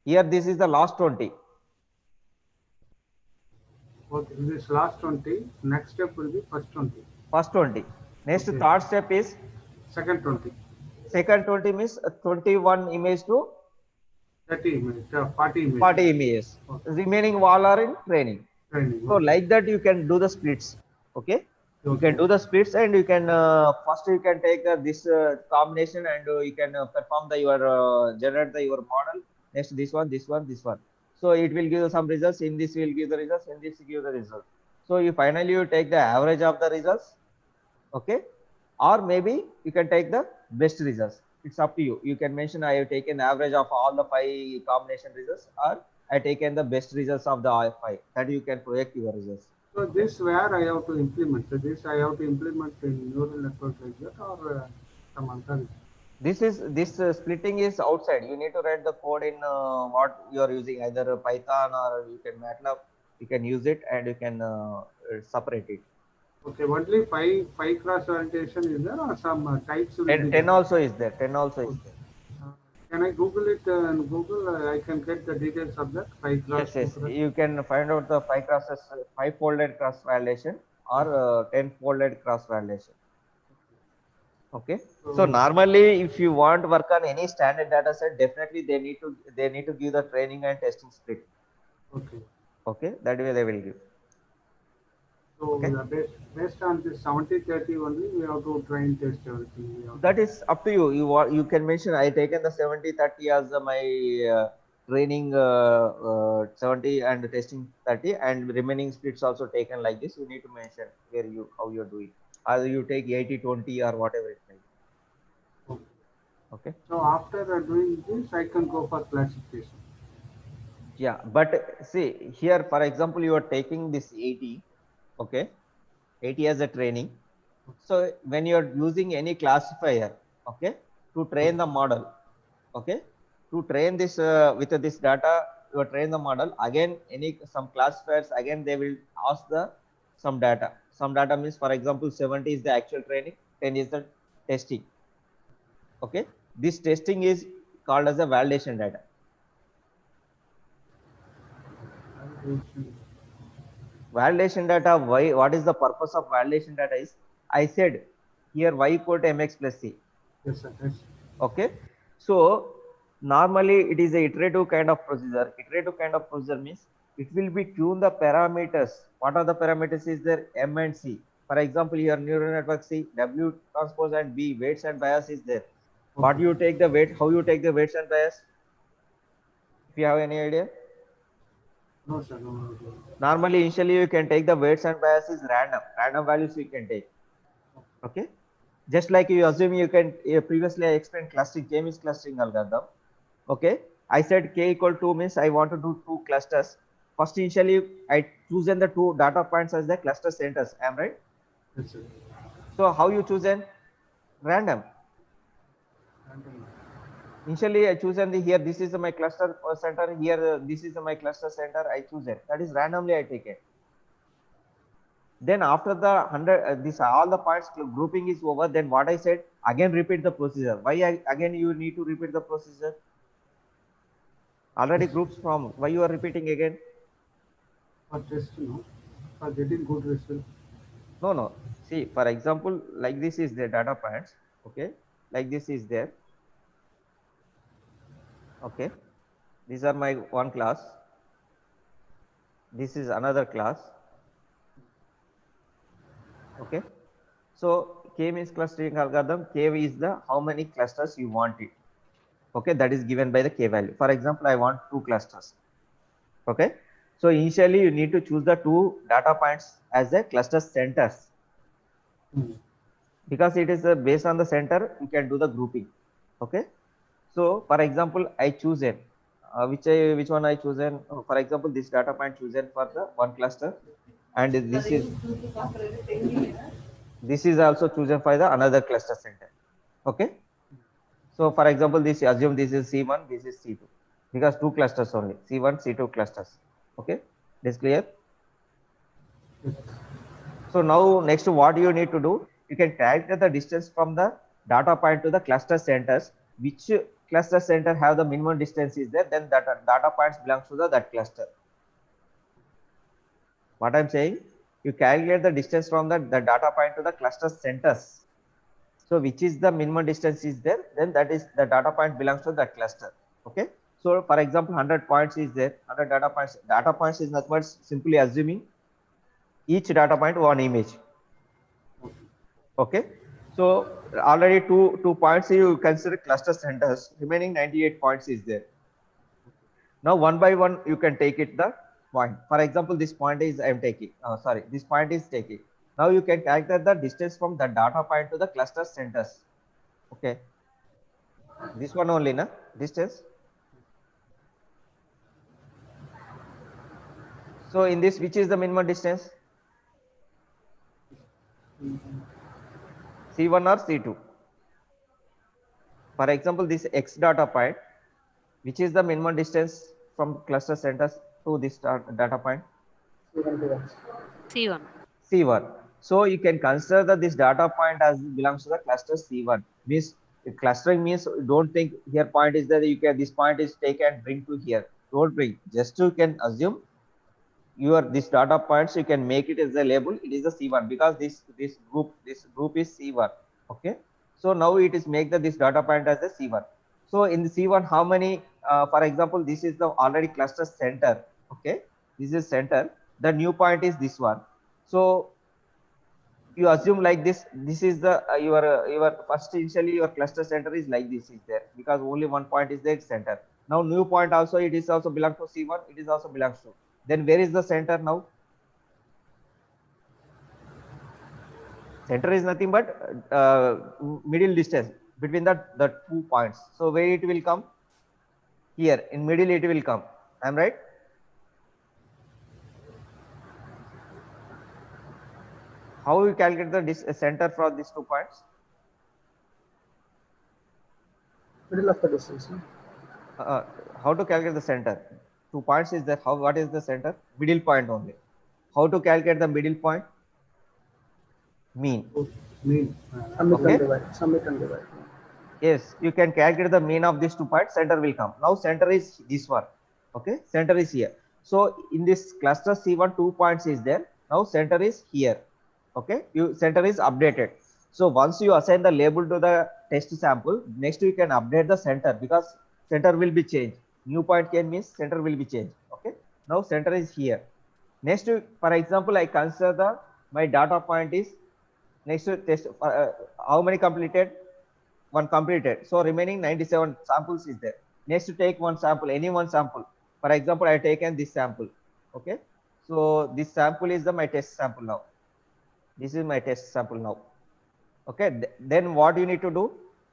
Here this is the last 20. Okay. This last 20. Next step will be first 20. First 20. Next, third step is second 20. Second 20 means 21 image to 30 images, 40 images. 40 images. Okay. Remaining all are in training. Training. So Okay. like that you can do the splits. Okay. You can Okay. do the splits, and you can first you can take this combination, and you can perform the your generate the your model. Next this one, this one, this one. So it will give some results. In this will give the results. In this give the results. So you finally you take the average of the results. Okay. Or maybe you can take the best results. It's up to you. You can mention I have taken average of all the 5 combination results, or I taken the best results of the 5. That you can project your results. So this where I have to implement. So this I have to implement in neural network like that, or some other. This splitting is outside. You need to write the code in what you are using, either Python or you can MATLAB. You can use it, and you can separate it. Okay, only five cross validation is there, or some types will be 10 there? also is there. 10 also is there. Can I Google it and Google? I can get the details of that five cross. Yes. You can find out the 5 crosses, 5-folded cross validation, or 10-folded cross validation. Okay. So normally, if you want to work on any standard data set, definitely they need to give the training and testing split. Okay. Okay, that way they will give. So Okay. based on this 70-30 only, we have to try and test everything. That is up to you. You can mention I taken the 70-30 as my training 70 and testing 30, and remaining splits also taken like this. You need to mention where you how you're doing. Either you take 80-20 or whatever it may be. Okay. Okay. So after doing this, I can go for classification. Yeah, but see here, for example, you are taking this 80, okay, 80 as a training. So when you are using any classifier, okay, to train the model, okay, to train this with this data, you train the model again. Some classifiers again they will ask the some data. Some data means, for example, 70 is the actual training, 10 is the testing. Okay, this testing is called as a validation data. Validation data, why, what is the purpose of validation data is, I said here y equal to mx plus c. Yes, sir. Yes. Okay, so normally it is a iterative kind of procedure. Iterative kind of procedure means it will be tune the parameters. What are the parameters is there? M and C. For example, here neural network C, W transpose and B, weights and bias is there. What you take the weight, how you take the weights and bias? If you have any idea? No, sir. No. Normally, initially you can take the weights and bias is random values you can take. Okay, just like you assume you can previously I explained clustering, K-means clustering algorithm. Okay, I said k equal to means I want to do 2 clusters. First, initially I chosen the 2 data points as the cluster centers. Am I right? Yes, sir. So how you chosen? Random. Initially I chosen the here this is my cluster center, here this is my cluster center. I choose it. That is randomly I take it. Then after the 100 this all the points grouping is over, then what I said, again repeat the procedure. Why again you need to repeat the procedure? Already groups from, why you are repeating again? For test, for getting good result. No. See, for example, like this is the data points. Okay, like this is there. Okay, these are my one class. This is another class. Okay, so K means clustering algorithm. K is the how many clusters you want it. Okay, that is given by the K value. For example, I want 2 clusters. Okay, so initially you need to choose the 2 data points as the cluster centers. Because it is based on the center, you can do the grouping. Okay, so for example, I chosen which one I chosen. For example, this data point chosen for the one cluster, and this is also chosen for the another cluster center. Okay, so for example, this assume this is C1, this is C2, because 2 clusters only, C1, C2 clusters. Okay, this clear? So now next what you need to do, you can calculate the distance from the data point to the cluster centers. Which cluster center have the minimum distance is there, then that data points belongs to that cluster. What I'm saying, you calculate the distance from the data point to the cluster centers. So which is the minimum distance is there, then that is the data point belongs to that cluster. Okay, So for example, 100 points is there, 100 data points. Data points is nothing but simply assuming each data point one image. Okay. So already two points you consider cluster centers, remaining 98 points is there. Now one by one you can take it the point. For example, this point is I am taking, this point is taking. Now you can calculate the distance from the data point to the cluster centers. Okay. This one only, na distance. So in this, which is the minimum distance? C1 or C2? For example, this X data point, which is the minimum distance from cluster centers to this data point? C1. C1. So you can consider that this data point as belongs to the cluster C1. Means clustering means don't think here point is there, you can this point is take and bring to here. Don't bring. Just you can assume your this data points you can make it as a label. It is a C1 because this group is C1. Okay. So now it is make the this data point as a C1. So in the C1, how many? For example, this is the already cluster center. Okay. This is center. The new point is this one. So you assume like this. This is the your first initially your cluster center is like this is there because only one point is there center. Now new point also it is also belongs to C1. It is also belongs to. Then where is the center now? Center is nothing but middle distance between the 2 points. So where it will come? Here in middle it will come. I am right? How we calculate the center for these 2 points? Middle of the distance. How to calculate the center? 2 points is there. What is the center? Middle point only. How to calculate the middle point? Mean. Mean. Summit and divide. Yes, you can calculate the mean of these 2 points. Center will come. Now center is this one. Okay, center is here. So in this cluster C1, 2 points is there. Now center is here. Okay, center is updated. So once you assign the label to the test sample, next you can update the center because center will be changed. New point can means center will be changed. Okay, now center is here. Next, for example, I consider my data point is next to test. How many completed? One completed. So remaining 97 samples is there. Next to take one sample, any one sample. For example, I taken this sample. Okay, so this sample is my test sample now. This is my test sample now. Okay, then what you need to do?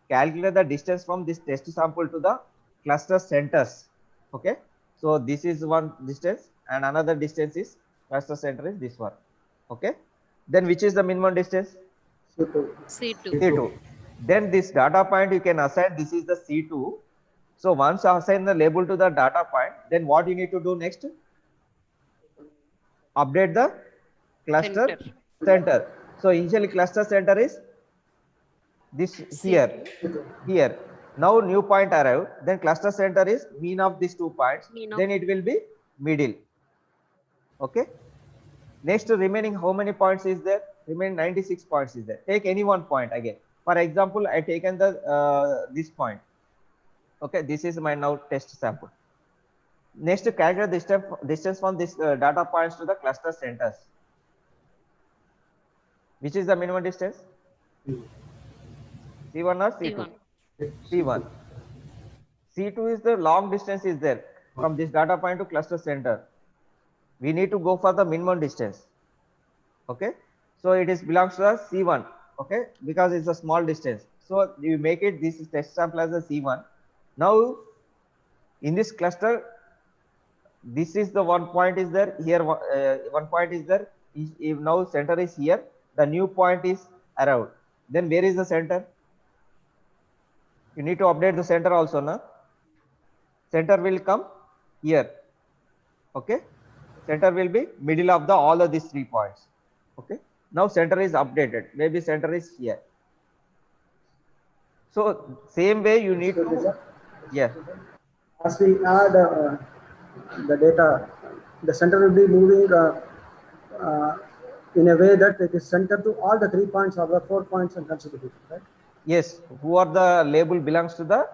Calculate the distance from this test sample to the cluster centers. Okay, so this is one distance and another distance is cluster center is this one. Okay, then which is the minimum distance? C2. Then this data point you can assign this is the C2. So once you assign the label to the data point, then what you need to do next? Update the cluster center. So initially cluster center is this here. Now new point arrived. Then cluster center is mean of these 2 points. Then it will be middle. Okay. Next remaining how many points is there? Remaining 96 points is there. Take any one point again. For example, I taken the this point. Okay, this is my now test sample. Next to calculate the distance from this data points to the cluster centers. Which is the minimum distance? C1 or C2? C1. C2 is the long distance is there from this data point to cluster center. We need to go for the minimum distance. Okay, so it is belongs to the C1. Okay, because it's a small distance. So you make it this is test sample as a C1. Now in this cluster, this is the one point is there here. One point is there. If now center is here, the new point is around. Then where is the center? You need to update the center also, na? Center will come here. Okay, center will be middle of the all of these 3 points. Okay, now center is updated. Maybe center is here. So same way you need to, yeah. As we add the data, the center will be moving in a way that it is centered to all the 3 points or the 4 points and consecutive, right? Yes, who are the label belongs to the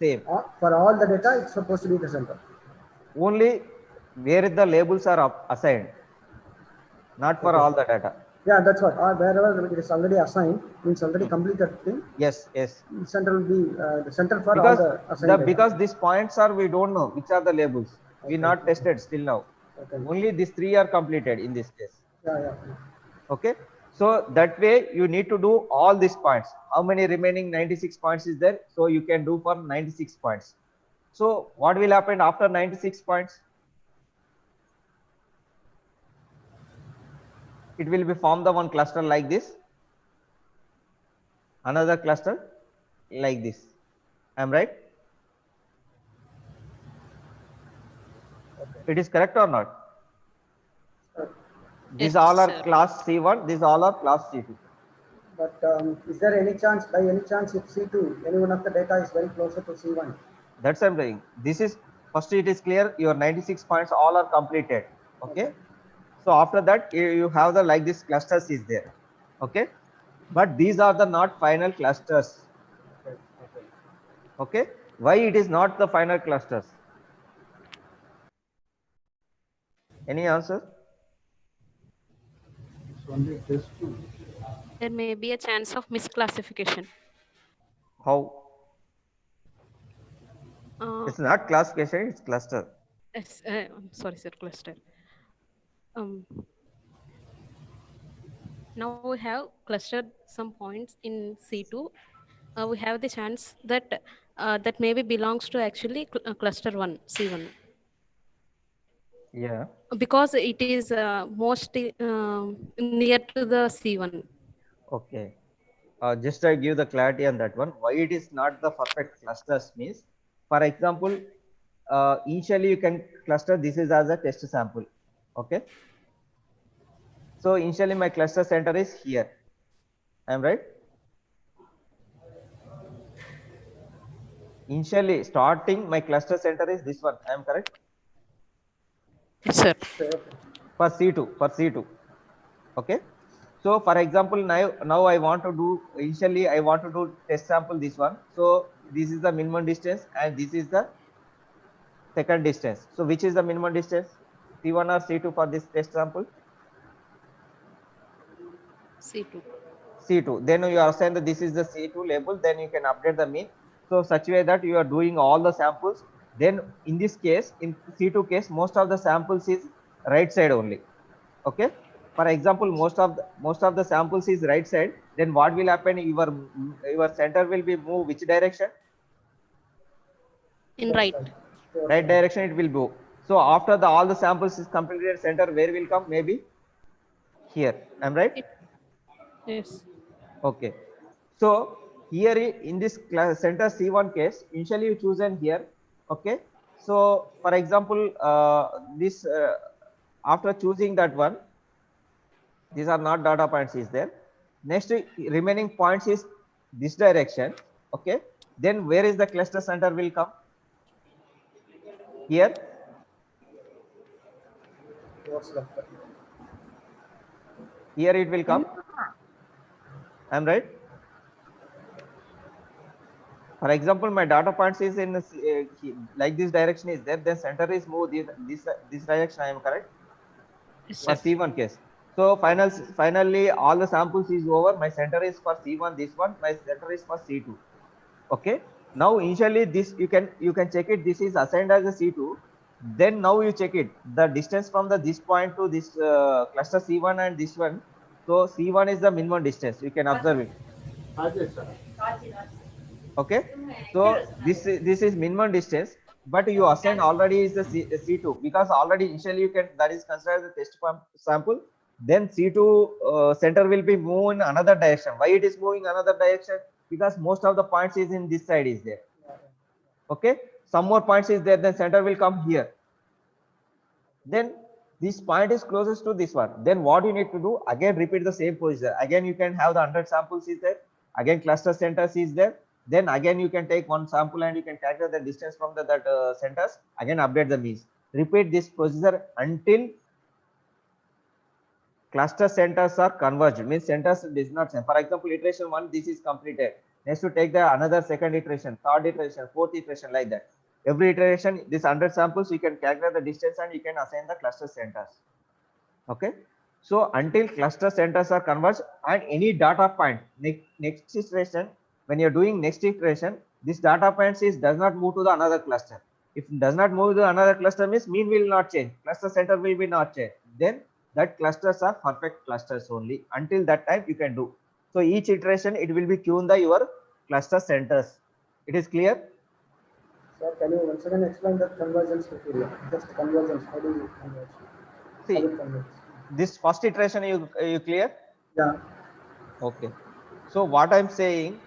Same. For all the data, it's supposed to be the center. Only where the labels are assigned, not for all the data. Yeah, that's what. Wherever it is already assigned, means already completed thing. Yes, yes. Center will be the center for Because all the assigned data. because these points are, we don't know which are the labels. We not tested still now. Only these 3 are completed in this case. Yeah. Okay. So that way you need to do all these points. How many remaining 96 points is there? So you can do for 96 points. So what will happen after 96 points? It will be form the one cluster like this, another cluster like this. Am right? It is correct or not? These all are class C1, these all are class C2. But is there any chance, by any chance, if C2, any one of the data is very closer to C1? That's what I'm saying. This is, first it is clear, your 96 points all are completed. Okay. So after that, you have the like this clusters is there. Okay. But these are the not final clusters. Okay. Why it is not the final clusters? Any answer? It's only test 2. There may be a chance of misclassification. How? It's not classification, it's cluster. Yes, sorry, sir, cluster. Now we have clustered some points in C2. We have the chance that that maybe belongs to actually cluster 1, C1. Yeah. Because it is most near to the C1. Okay. Just I give the clarity on that one. Why it is not the perfect clusters means, for example, initially you can cluster this is as a test sample. Okay. So initially my cluster center is here. I am right? Initially starting my cluster center is this one. I am correct? Yes, sir. For C2. Okay. So for example, now I want to do, initially I want to do test sample this one. So this is the minimum distance and this is the second distance. So which is the minimum distance? C1 or C2 for this test sample? C2. C2. Then you assign that this is the C2 label, then you can update the mean. So such way that you are doing all the samples. Then in this case, in C2 case, most of the samples is right side only. Okay. For example, most of the samples is right side. Then what will happen? Your center will be move which direction? In right. Right direction it will go. So after all the samples is completed, center where will come? Maybe here. Am right? Yes. Okay. So here in this center C1 case, initially you chosen here. Okay. So for example, this after choosing that one, these are not data points is there. Next remaining points is this direction. Okay. Then where is the cluster center will come? Here. Here it will come. I'm right. For example, my data points is in like this direction is there. Then center is move this direction. I am correct. Yes, For C1 case. So finally all the samples is over. My center is for C1. This one. My center is for C2. Okay. Now initially this you can check it. This is assigned as a C2. Then now you check it. The distance from this point to this cluster C1 and this one. So C1 is the minimum distance. You can observe it. Okay. So this is minimum distance, but you assign already is the C2 because already initially you can, that is considered the test sample. Then C2 center will be moved in another direction. Why it is moving another direction? Because most of the points is in this side is there. Okay. Some more points is there, then center will come here. Then this point is closest to this one. Then what you need to do? Again repeat the same procedure. Again you can have the 100 samples is there. Again cluster centers is there. Then again you can take one sample and you can calculate the distance from that centers. Again update the means. Repeat this procedure until cluster centers are converged. Means centers does not. For example, iteration 1 this is completed. Next to take the another second iteration, third iteration, fourth iteration, like that. Every iteration, this 100 samples, you can calculate the distance and you can assign the cluster centers. Okay. So until cluster centers are converged and any data point, next iteration, when you're doing next iteration, this data point does not move to the another cluster. If it does not move to another cluster, means mean will not change, cluster center will be not change. Then that clusters are perfect clusters only. Until that time you can do. So each iteration it will be tune the your cluster centers. It is clear? Sir, can you once again explain the convergence criteria? Just convergence. How do you converge? See, How it converges? this first iteration you clear? Yeah. Okay. So what I'm saying,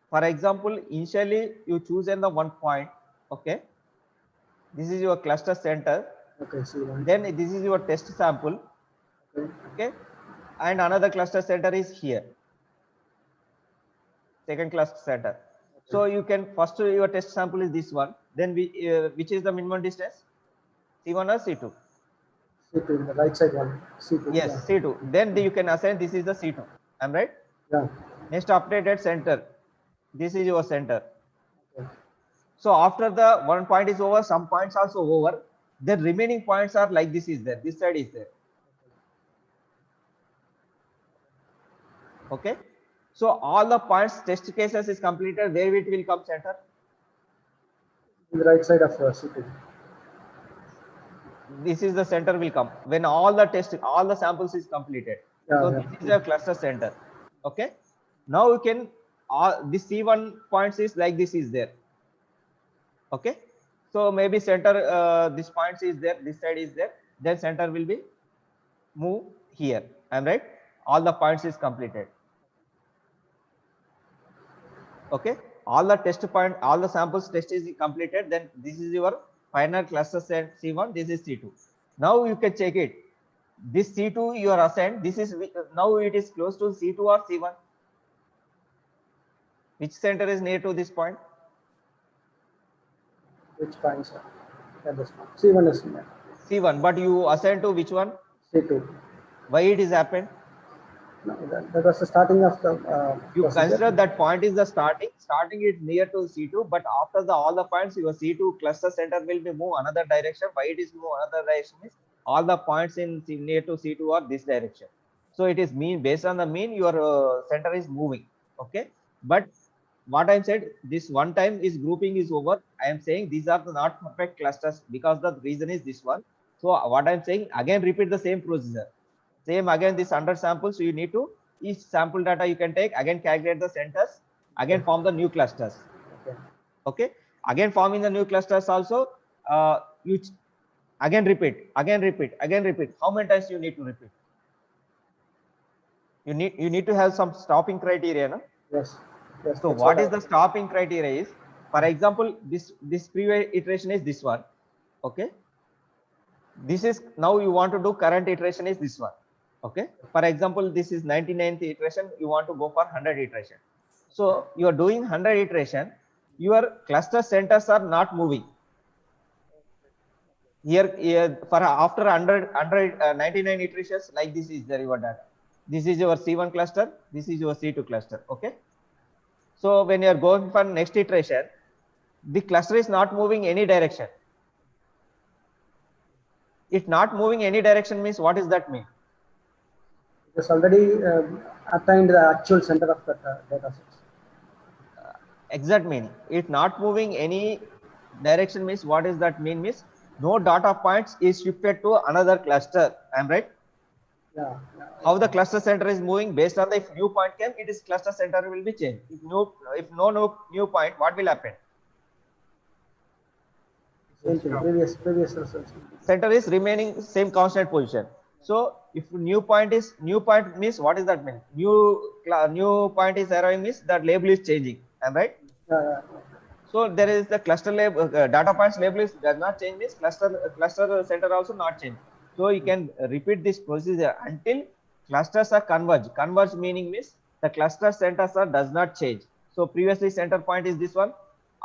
for example, initially you choose in the one point. Okay. This is your cluster center. Okay. See one. Then this is your test sample. Okay. Okay. And another cluster center is here. Second cluster center. So you can first your test sample is this one. Then which is the minimum distance? C1 or C2? C2, the right side one. C2. Yes, Yeah. C2. Then you can assign this is the C2. Am right? Yeah. Next updated center. This is your center. Okay. So after the one point is over, some points also over. The remaining points are like this is there. This side is there. Okay. So all the points test cases is completed. Where it will come center? The right side of C2. This is the center will come when all the samples is completed. Yeah, So yeah. this is a cluster center. Okay. Now you can this C1 points is like this is there. Okay. So maybe center this points is there. This side is there. Then center will be move here. I'm right. All the points is completed. Okay. All the test point, all the samples test is completed. Then this is your final cluster set C1. This is C2. Now you can check it. This C2 you are assigned. This is now it is close to C2 or C1. Which center is near to this point? Which point, sir? At this point. C1 is near. C1. But you assign to which one? C2. Why it is happened? No, that was the starting of the. You procedure. consider that point is the starting. Starting is near to C2, but after all the points, your C2 cluster center will be move another direction. Why it is move another direction is all the points in near to C2 are this direction. So it is mean based on the mean your center is moving. Okay, but what I said this one time is grouping is over. I am saying these are the not perfect clusters because the reason is this one. So what I'm saying again repeat the same procedure. Same again this 100 samples. So you need to each sample data you can take again calculate the centers again form the new clusters. Okay. Okay. Again forming the new clusters also you again repeat. How many times you need to repeat? You need to have some stopping criteria, no? Yes. Yes. So what is the stopping criteria is, for example, this previous iteration is this one. Okay. This is now you want to do current iteration is this one. Okay. For example, this is 99th iteration. You want to go for 100 iteration. So you are doing 100 iteration. Your cluster centers are not moving. Here for after 99 iterations like this is there your data. This is your C1 cluster. This is your C2 cluster. Okay. So when you are going for next iteration, the cluster is not moving any direction. If not moving any direction means what does that mean? It has already attained the actual center of that data set. Exact meaning. If not moving any direction means what does that mean? Means no data points is shifted to another cluster. I'm right. Yeah. How the cluster center is moving based on the if new point came, it is cluster center will be changed. If no new point, what will happen? Same thing. Previous results. Center is remaining same constant position. So if new point means what does that mean? New point is arriving means that label is changing. Am I right? Yeah. So there is the cluster label data points label is does not change means cluster center also not change. So you can repeat this procedure until clusters are converged. Converged meaning means the cluster centers are does not change. So previously center point is this one.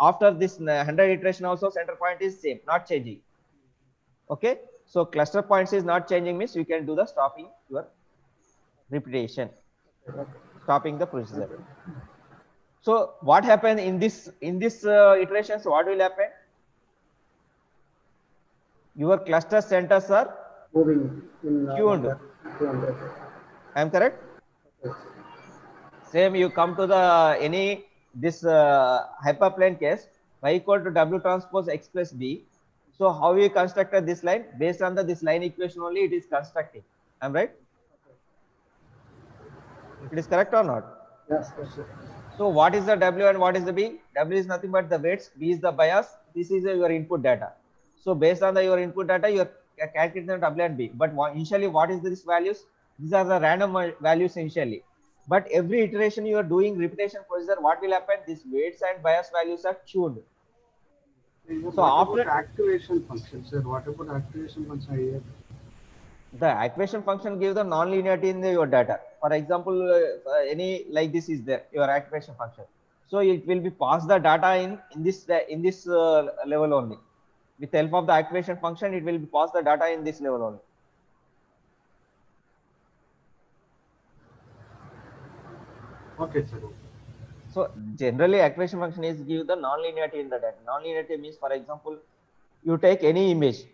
After this 100 iteration also center point is same, not changing. Okay. So cluster points is not changing means you can do the stopping your repetition, stopping the procedure. So what happened in this iterations? What will happen? Your cluster centers are moving in tuned. order. Okay. I am correct? Okay. Same, you come to the any this hyperplane case, y equal to w transpose x plus b. So how you constructed this line? Based on this line equation only it is constructing. I'm right? It is correct or not? Yes, sir. So what is the w and what is the b? W is nothing but the weights, b is the bias, this is your input data. So based on your input data, you are calculating the w and b. But initially, what is these values? These are the random values initially. But every iteration you are doing repetition procedure, what will happen? These weights and bias values are tuned. So what after about activation function, sir? What about activation function here? the activation function gives the non-linearity in your data. For example, any like this is there your activation function. So it will be pass the data in this level only. With the help of the activation function, it will be pass the data in this level only. Okay, sir. So generally, activation function is give the non-linearity in the data. Non-linearity means, for example, you take any image.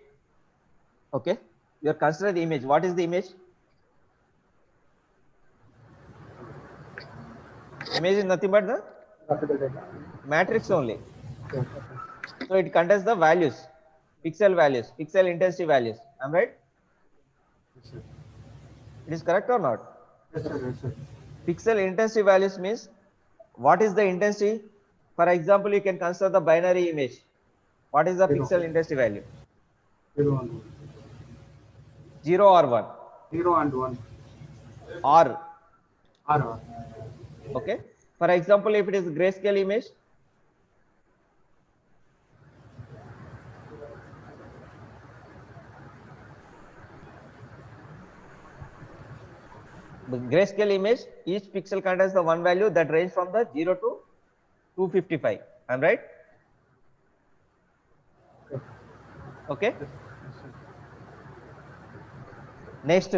Okay, you are consider the image. What is the image? Image is nothing but the Graphical data. matrix only. Okay. So it contains the values, pixel values, pixel intensity values. Am I right? Yes, sir. It is correct or not? Yes, sir. Yes, sir. Pixel intensity values means what is the intensity? For example, you can consider the binary image. What is the Zero. pixel intensity value? 0 and 1. 0 or 1? 0 and 1. R. R. Okay. For example, if it is grayscale image, the grayscale image, each pixel contains the one value that range from the 0 to 255. I'm right? Okay. Next,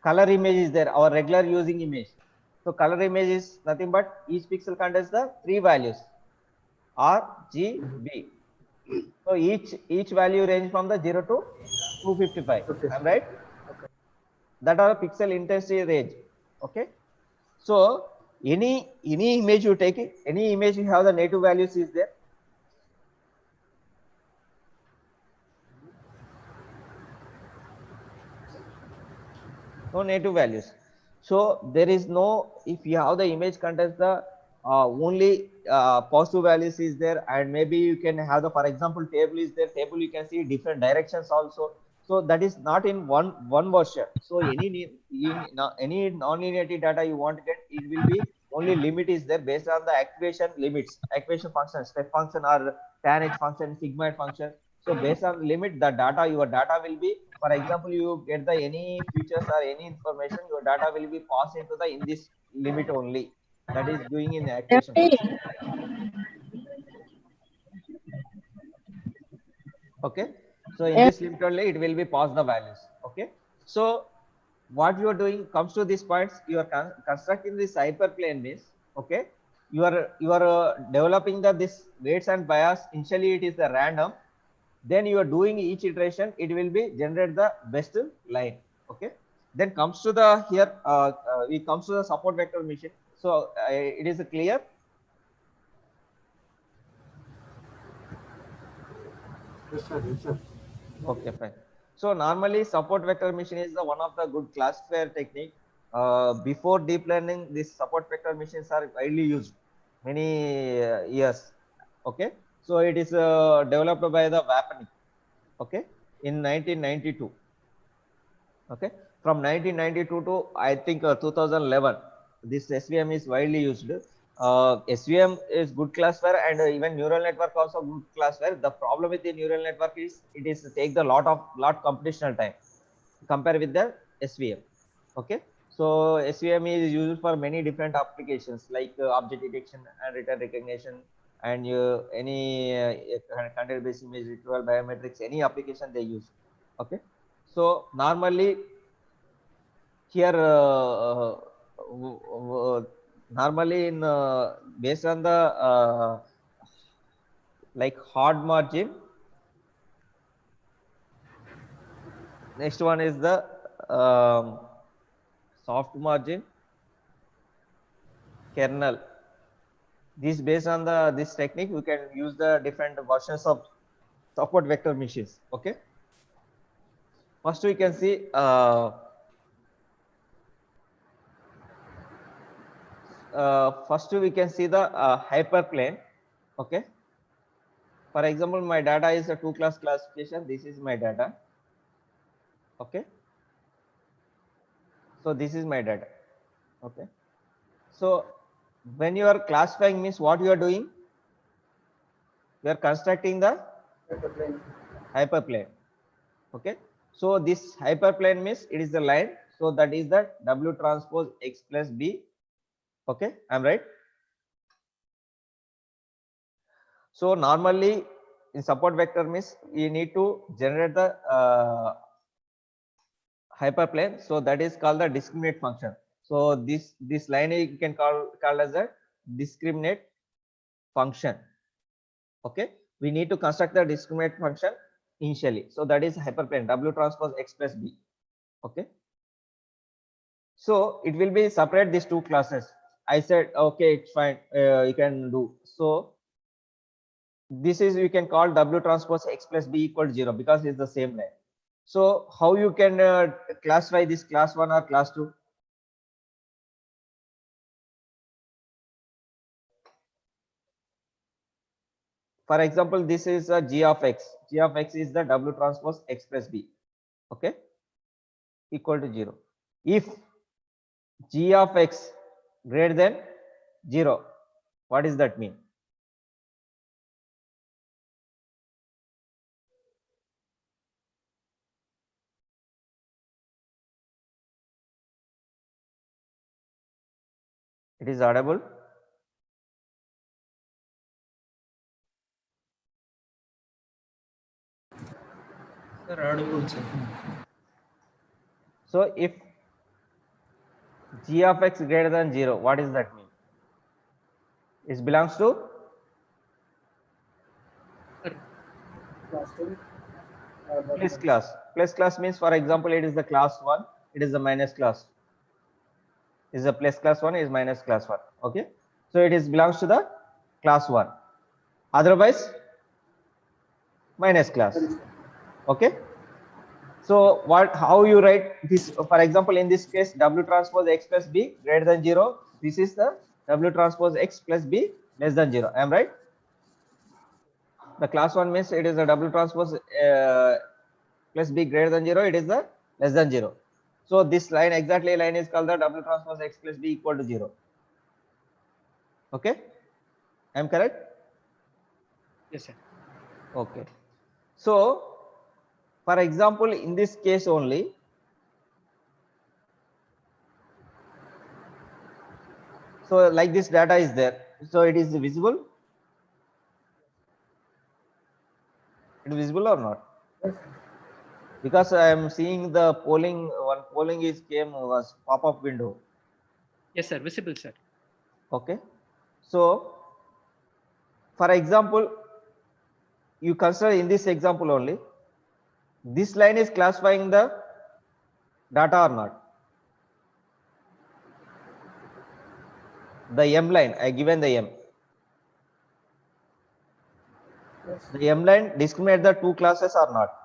color image is there, our regular using image. So color image is nothing but each pixel contains the three values R, G, B. So each value range from the 0 to 255. Okay. I'm right? Okay. That are pixel intensity range. Okay. So any image you take it, any image you have the native values is there. No native values. So there is no, if you have the image contains the only positive values is there, and maybe you can have the, for example, table is there, table you can see different directions also. So that is not in one version. So any non-linearity data you want to get, it will be only limit is there based on the activation limits, activation function, step function or tan h function, sigma h function. So based on limit, the data, your data will be, for example, you get the any features or any information, your data will be passed into the in this limit only. That is doing in the activation function. Okay. So in this limit only, it will be passed the values. Okay. So what you are doing comes to these points, you are constructing this hyperplane means, okay, you are developing this weights and bias. Initially it is the random, then you are doing each iteration, it will be generate the best line. Okay. Then comes to the here it comes to the support vector machine. So it is clear. Yes, sir. Yes, sir. Okay, fine. So normally support vector machine is the one of the good classifier technique. Before deep learning, these support vector machines are widely used many years. Okay. So it is developed by the Wapnick. Okay. In 1992. Okay. From 1992 to I think 2011, this SVM is widely used. SVM is good classifier, and even neural network also good classifier. The problem with the neural network is it is take the lot computational time compare with the SVM. Okay. So SVM is used for many different applications like object detection and return recognition, and any content based image retrieval, biometrics, any application they use. Okay. So normally here normally in based on the like hard margin. Next one is the soft margin, kernel. This based on the this technique, we can use the different versions of support vector machines. Okay. First we can see first we can see the hyperplane. Okay. For example, my data is a 2-class classification. This is my data. Okay. So this is my data. Okay. So when you are classifying means what you are doing? You are constructing the hyperplane. Okay. So this hyperplane means it is the line. So that is the W transpose X plus B. Okay. I'm right. So normally in support vector means you need to generate the hyperplane. So that is called the discriminate function. So this line you can call as a discriminate function. Okay, we need to construct the discriminate function initially. So that is hyperplane W transpose X plus B. Okay, so it will be separate these two classes. I said okay, it's fine, you can do. So this is you can call W transpose X plus B equal to 0 because it's the same line. So how you can classify this class 1 or class 2? For example, this is a G of X. G of X is the W transpose X plus B. Okay, equal to 0. If G of X greater than 0, what does that mean? It is audible. Sir, audible, sir. So if G of X greater than 0, what does that mean? It belongs to plus class. Plus class means, for example, it is the class 1, it is the minus class. Is a plus class 1, is minus class 1. Okay, so it is belongs to the class 1. Otherwise, minus class. Okay. So what? How you write this? For example, in this case, W transpose X plus B greater than 0. This is the W transpose X plus B less than 0. Am I right? The class 1 means it is a W transpose plus B greater than 0. It is the less than 0. So this line, exactly line, is called the W transpose X plus B equal to 0. Okay, I am correct? Yes, sir. Okay. So for example, in this case only, so like this data is there, so it is visible. It is visible or not? Because I am seeing the polling, one polling is came was pop-up window. Yes, sir. Visible, sir. Okay. So for example, you consider in this example only, this line is classifying the data or not? The M line, I given the M. The M line discriminate the two classes or not?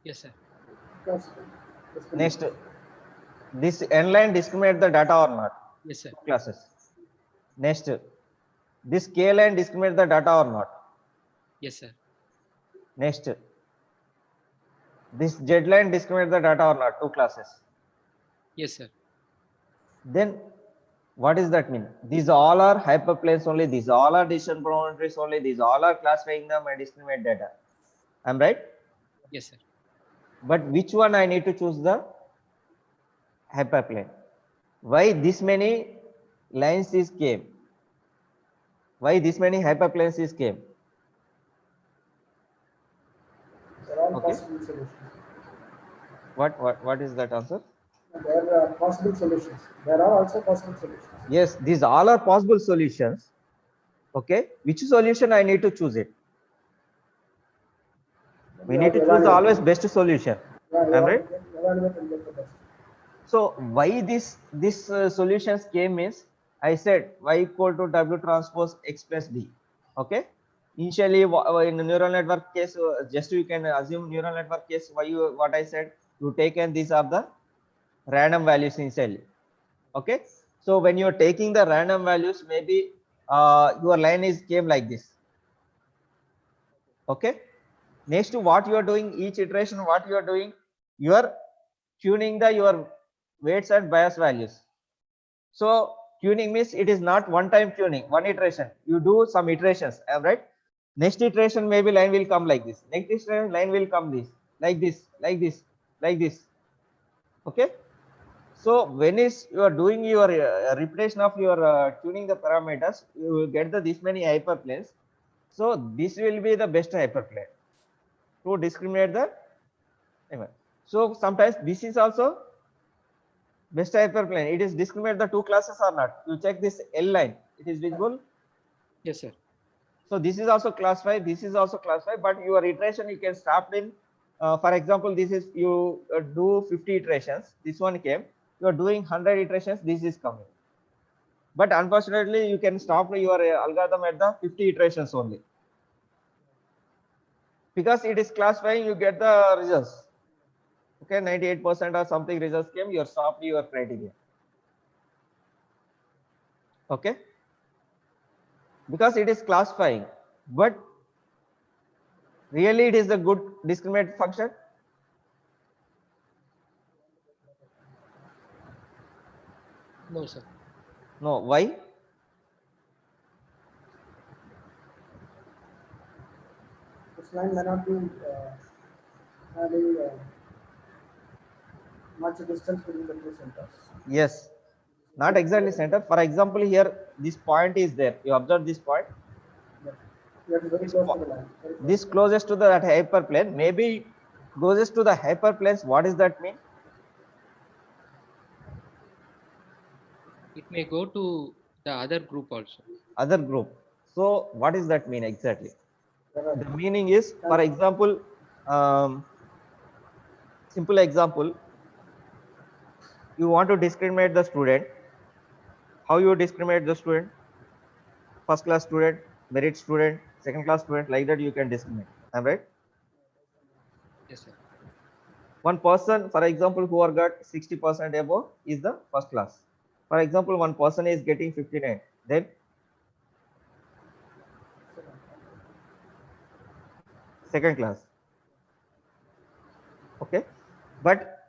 Yes, sir. Next, this N line discriminate the data or not? Yes, sir. Two classes. Next, this K line discriminate the data or not? Yes, sir. Next, this Z line discriminate the data or not? Two classes. Yes, sir. Then what does that mean? These all are hyperplanes only, these all are decision boundaries only, these all are classifying them and discriminate data. I'm right? Yes, sir. But which one I need to choose? The hyperplane. Why this many lines is came? Why this many hyperplanes is came? Okay. What is that answer? There are possible solutions. There are also possible solutions. Yes, these all are possible solutions. Okay, which solution I need to choose it? We need to choose always best solution. Yeah, Am I right? evaluate and get the best. So why this solutions came is, I said y equal to w transpose x plus d. Okay. Initially, in the neural network case, just you can assume neural network case. What I said, you taken these are the random values initially. Okay. So when you are taking the random values, maybe your line is came like this. Okay. Next to what you are doing, each iteration, what you are doing, you are tuning your weights and bias values. So tuning means it is not one time tuning, one iteration. You do some iterations, right? Next iteration maybe line will come like this. Next iteration line will come this, like this, like this, like this. Okay. So when is you are doing your repetition of your tuning the parameters, you will get this many hyperplanes. So this will be the best hyperplane to discriminate the image. So sometimes this is also best hyperplane. It is discriminate the two classes or not. You check this L line. It is visible. Yes, sir. So this is also class 5. This is also class 5. But your iteration you can stop in. For example, this is you do 50 iterations. This one came. You are doing 100 iterations. This is coming. But unfortunately, you can stop your algorithm at the 50 iterations only. Because it is class 5, you get the results. Okay, 98% or something results came. You are stopped your criteria. Okay, because it is classifying, but really it is a good discriminate function. No, sir. No, why? This line may not be having much distance between the two centers. Yes, not exactly center. For example, here this point is there. You observe this point. You have to very close to the line. This closest to the that hyperplane, maybe closest to the hyperplanes. What does that mean? It may go to the other group also. Other group. So what does that mean exactly? The meaning is, for example, simple example, you want to discriminate the student. How you discriminate the student? First class student, merit student, second class student, like that you can discriminate. Am I right? Yes, sir. One person, for example, who are got 60% above is the first class. For example, one person is getting 59, then second class. Okay, but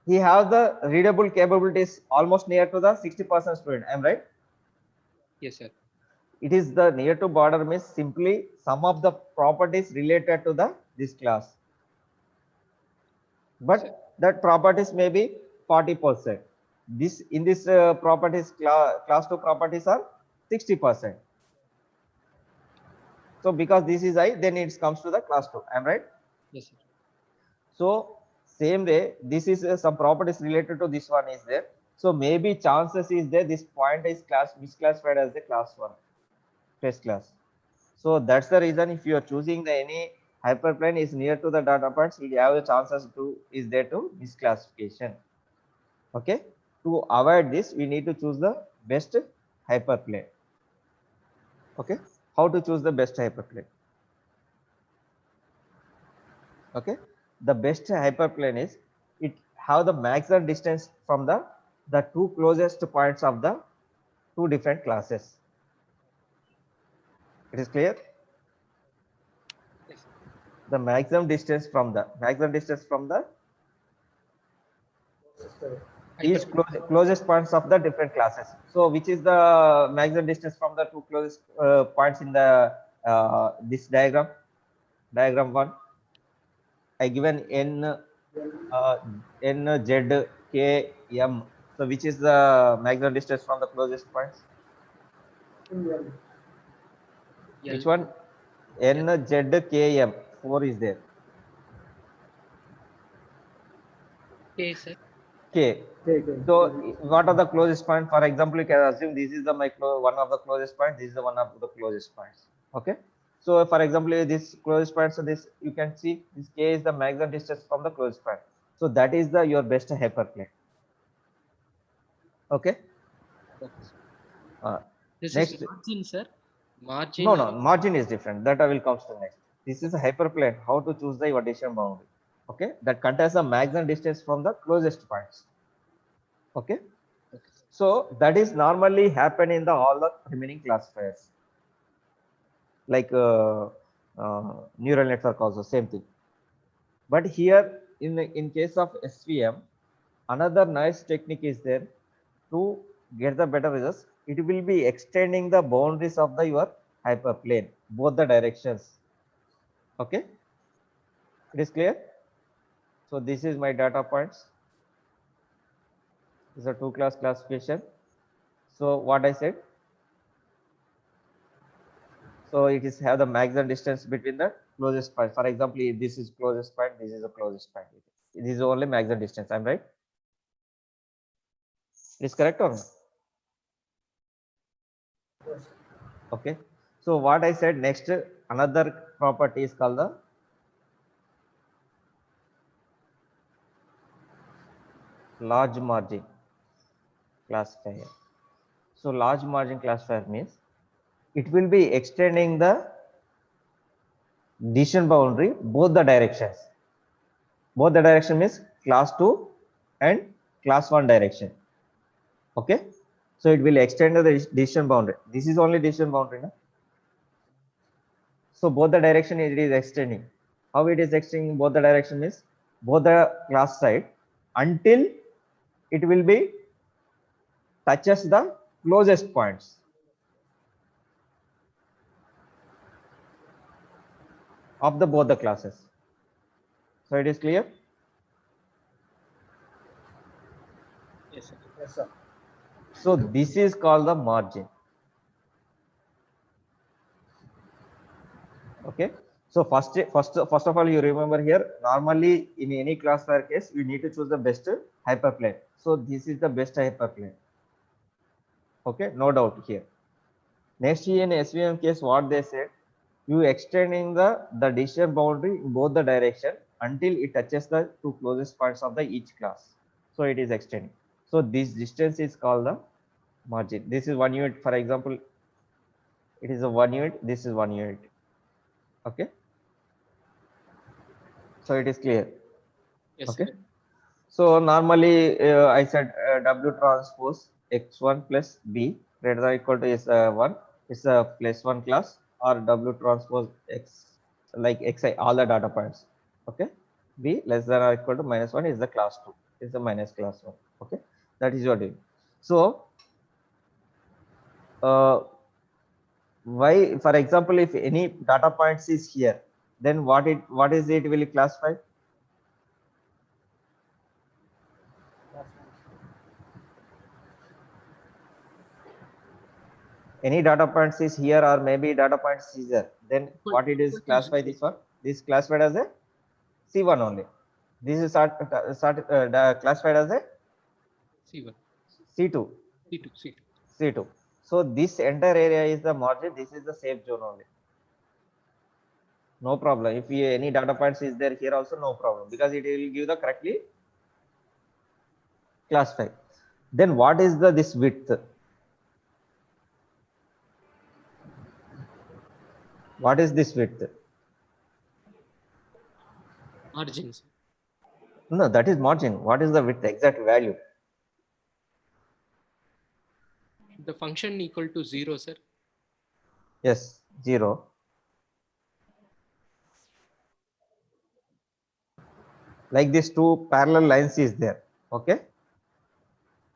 he has the readable capabilities almost near to the 60% student. Am I right? Yes, sir. It is the near to border means simply some of the properties related to the this class, but that properties may be 40%. This in this properties class 2 properties are 60%. So because this is I, then it comes to the class 2. Am I right? Yes, sir. So same way, this is some properties related to this one is there. So maybe chances is there this point is misclassified as the class 1 test class. So that's the reason if you are choosing the any hyperplane is near to the data points, you have the chances to is there to misclassification. Okay, to avoid this, we need to choose the best hyperplane. Okay, how to choose the best hyperplane? Okay, the best hyperplane is it have the maximum distance from the two closest points of the two different classes. It is clear? Yes, sir. The maximum distance from the each closest points of the different classes. So which is the maximum distance from the two closest points in the this diagram? Diagram 1. I given n z k m. So which is the maximum distance from the closest points? Which one? n z k m. 4 is there. Okay, sir. K. Okay. So what are the closest point? For example, you can assume this is the one of the closest point. This is the one of the closest points. Okay. So for example, this closest point. So this you can see this K is the maximum distance from the closest point. So that is the your best hyperplane. Okay. Okay. Uh, This next. is margin, sir. Margin. No, margin is different. That I will come to next. This is a hyperplane. How to choose the decision boundary? Okay, that contains the maximum distance from the closest points. Okay. Okay. So that is normally happen in the all the remaining classifiers, like neural network also same thing. But here in case of SVM, another nice technique is there to get the better results. It will be extending the boundaries of the your hyperplane, both the directions. Okay, it is clear. So this is my data points. This is a two-class classification. So what I said. So it is have the maximum distance between the closest point. For example, if this is closest point, this is the closest point. This is only maximum distance. I'm right. Is correct or not? Okay. So what I said next, another property is called the large margin classifier. So large margin classifier means it will be extending the decision boundary both the directions. Both the direction means class 2 and class 1 direction. Okay. So it will extend the decision boundary. This is only decision boundary. No? So both the direction it is extending. How it is extending both the direction means both the class side until it will be touches the closest points. Of the both the classes. So it is clear. Yes, sir. Yes, sir. So this is called the margin. Okay. So first of all, you remember here, normally in any classifier case, you need to choose the best hyperplane. So this is the best hyperplane. Okay, no doubt here. Next in SVM case, what they said, you extending the decision boundary in both the direction until it touches the two closest points of the each class. So it is extending. So this distance is called the margin. This is 1 unit. For example, it is a 1 unit. This is 1 unit. Okay. So it is clear. Yes, Okay. sir. So normally I said W transpose X1 plus B greater than or equal to is 1 is a plus 1 class, or W transpose X like Xi all the data points. Okay. B less than or equal to minus 1 is the class 2 is the minus class 1. Okay. That is your doing. So why, for example, if any data points is here, then what is it will classify? Any data points is here, or maybe data points is there, then what it is classified this one? This classified as a C1 only. This is classified as a C1. C2. C2. C2. C2. So this entire area is the margin. This is the safe zone only. No problem. If any data points is there here also, no problem, because it will give the correctly classified. Then what is the this width? What is this width? Margins. No, that is margin. What is the width exact value? The function equal to 0, sir. Yes, 0. Like these two parallel lines is there. Okay.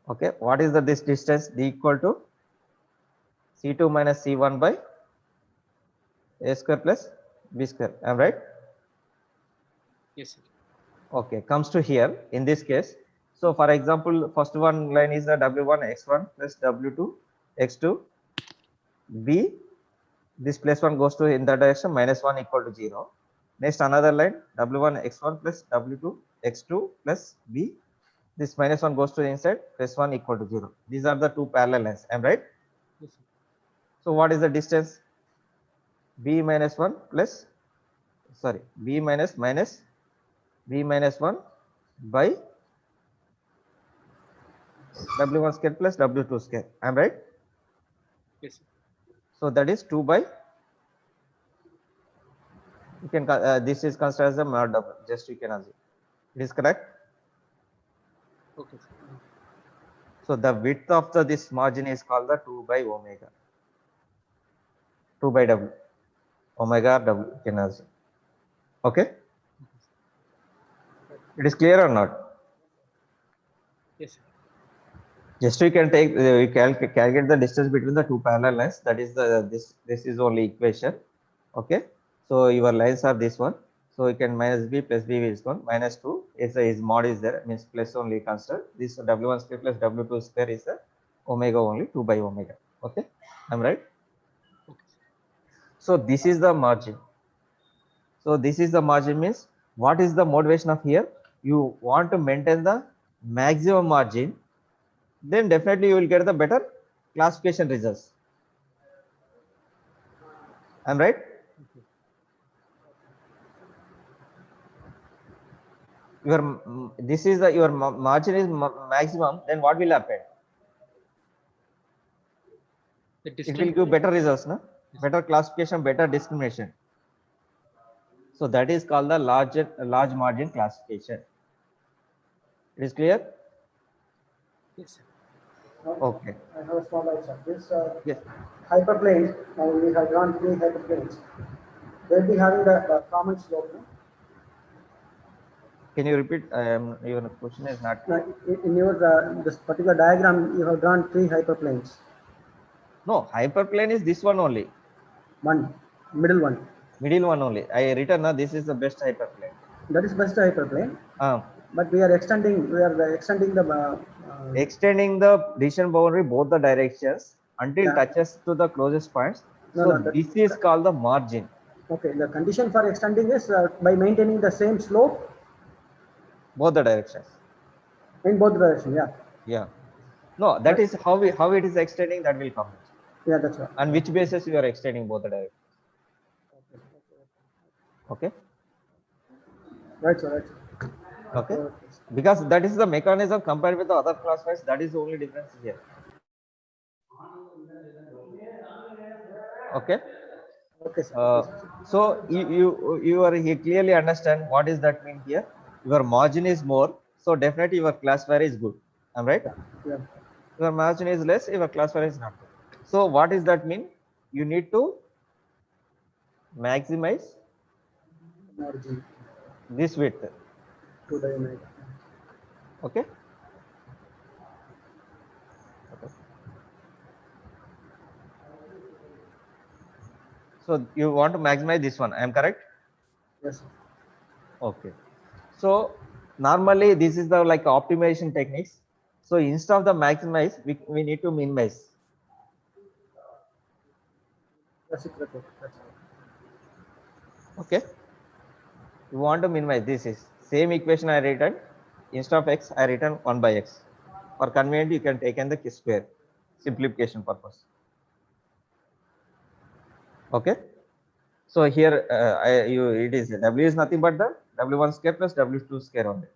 Okay. What is the this distance? D equal to C2 minus C1 by A square plus B square. Am I right? Yes, sir. Okay. Comes to here in this case. So for example, first one line is the W1 X1 plus W2 X2 B. This plus 1 goes to in that direction, minus 1 equal to 0. Next another line W1 X1 plus W2 X2 plus B This minus 1 goes to the inside, plus 1 equal to 0. These are the two parallel lines. Am I right? Yes, sir. So what is the distance? B minus 1 plus, sorry, B minus B minus 1 by W1 square plus W2 square. Am I right? Yes, sir. So that is 2 by, you can, this is considered as a mod double, just you can assume. It is correct? Okay, sir. So the width of this margin is called the 2 by omega. 2 by W. Omega W, you can assume. Okay? It is clear or not? Yes, sir. Just you can take, you calculate the distance between the two parallel lines. That is the, this is only equation. Okay? So your lines are this one. So you can minus B plus B is 1, minus 2 is his mod is there, means plus only consider. This W1 square plus W2 square is the omega only, 2 by omega. Okay? I'm right? Okay, sir. So this is the margin. So this is the margin means what is the motivation of here? You want to maintain the maximum margin, then definitely you will get the better classification results. I'm right? Okay. Your this is the your margin is maximum, then what will happen? The It distance. will give better results, no? Yes, Better classification, better discrimination. So that is called the large margin classification. It is clear? yes, sir. Okay. I have a small doubt, sir. This Yes. hyperplanes, now we have drawn three hyperplanes. They'll be having the common slope. No? Can you repeat? Your question is not clear. In your this particular diagram, you have drawn three hyperplanes. No, hyperplane is this one only. One, middle one. Middle one only. I written now this is the best hyperplane. That is best hyperplane. Um, But we are extending the extending the decision boundary both the directions until yeah. touches to the closest points. No, So no, this is called the margin. okay. The condition for extending is by maintaining the same slope Both the directions. in both directions. Yeah, Yeah. No, that is how it is extending, that will come. yeah, that's right. On which basis you are extending both the directions. Okay. Right, sir. Right. Okay. Because that is the mechanism compared with the other classifiers. That is the only difference here. Okay. Okay, sir. So you are here clearly understand what is that mean here. Your margin is more, so definitely your classifier is good. Am I right? Yeah. Your margin is less, your classifier is not good. So what is that mean? You need to maximize Margin this width. to the unit. Okay. Okay. So you want to maximize this one. I am correct? Yes, sir. Okay. So normally this is the like optimization techniques. So instead of the maximize, we need to minimize. That's it. That's it. That's all. Okay. You want to minimize, this is same equation I written. Instead of x, I written 1 by x. For convenient, you can take in the square, simplification purpose. Okay. So here it is w is nothing but the w1 square plus w2 square only.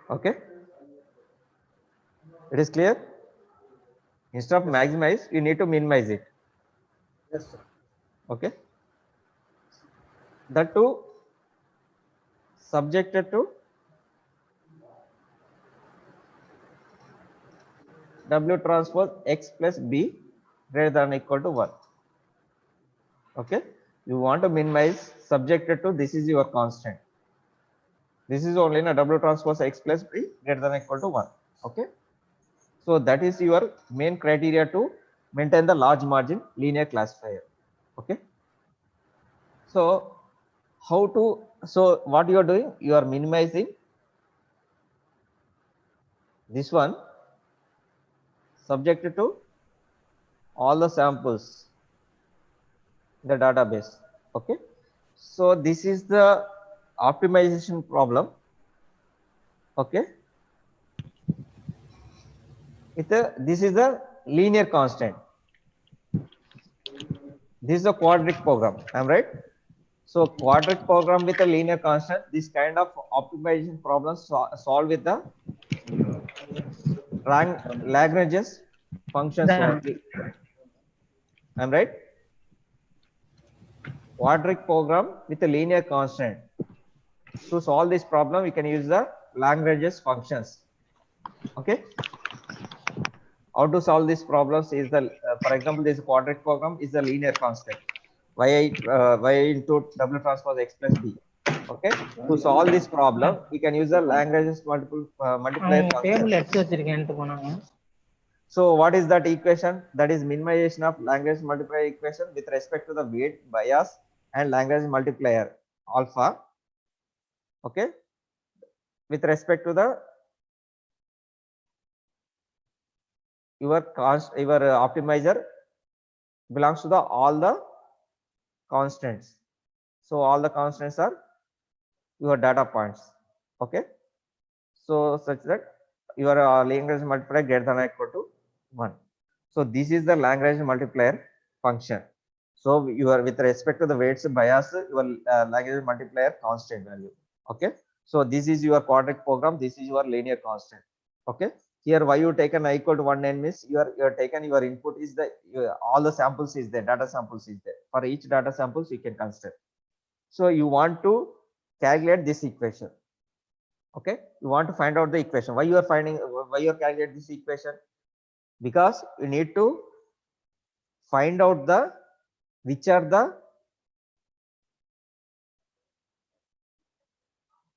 Okay. It is clear? Instead of maximize, you need to minimize it. Yes, sir. Okay. That too subjected to w transpose x plus b greater than or equal to 1. Okay. You want to minimize subjected to, this is your constant. This is only in a w transpose x plus b greater than or equal to 1. Okay. So that is your main criteria to maintain the large margin linear classifier. Okay. So how to, so what you are doing, you are minimizing this one subjected to all the samples in the database. Okay. So this is the optimization problem. Okay. this is a linear constant. This is a quadratic program. I'm right. So quadratic program with a linear constant. This kind of optimization problems solved with the Lagrange's functions only. I'm right. Quadratic program with a linear constant. To solve this problem, we can use the Lagrange's functions. Okay. How to solve these problems is the, for example, this quadratic program is a linear constant. Y into W transpose X plus B. Okay. To solve this problem, we can use the Lagrange's multiplier function. So what is that equation? That is minimization of Lagrange multiplier equation with respect to the weight, bias, and Lagrange multiplier alpha. Okay. With respect to the your optimizer belongs to the all the constants. So all the constants are your data points. Okay. So such that your Lagrange multiplier greater than or equal to 1. So this is the Lagrange multiplier function. So you are with respect to the weights bias, your Lagrange multiplier constant value. Okay. So this is your quadratic program. This is your linear constant. Okay. Here why you taken I equal to 1 n means you are taken your input is the all the samples is there, data samples is there. For each data samples you can consider. So you want to calculate this equation. Okay, you want to find out the equation. Why you are calculating this equation? Because you need to find out the which are the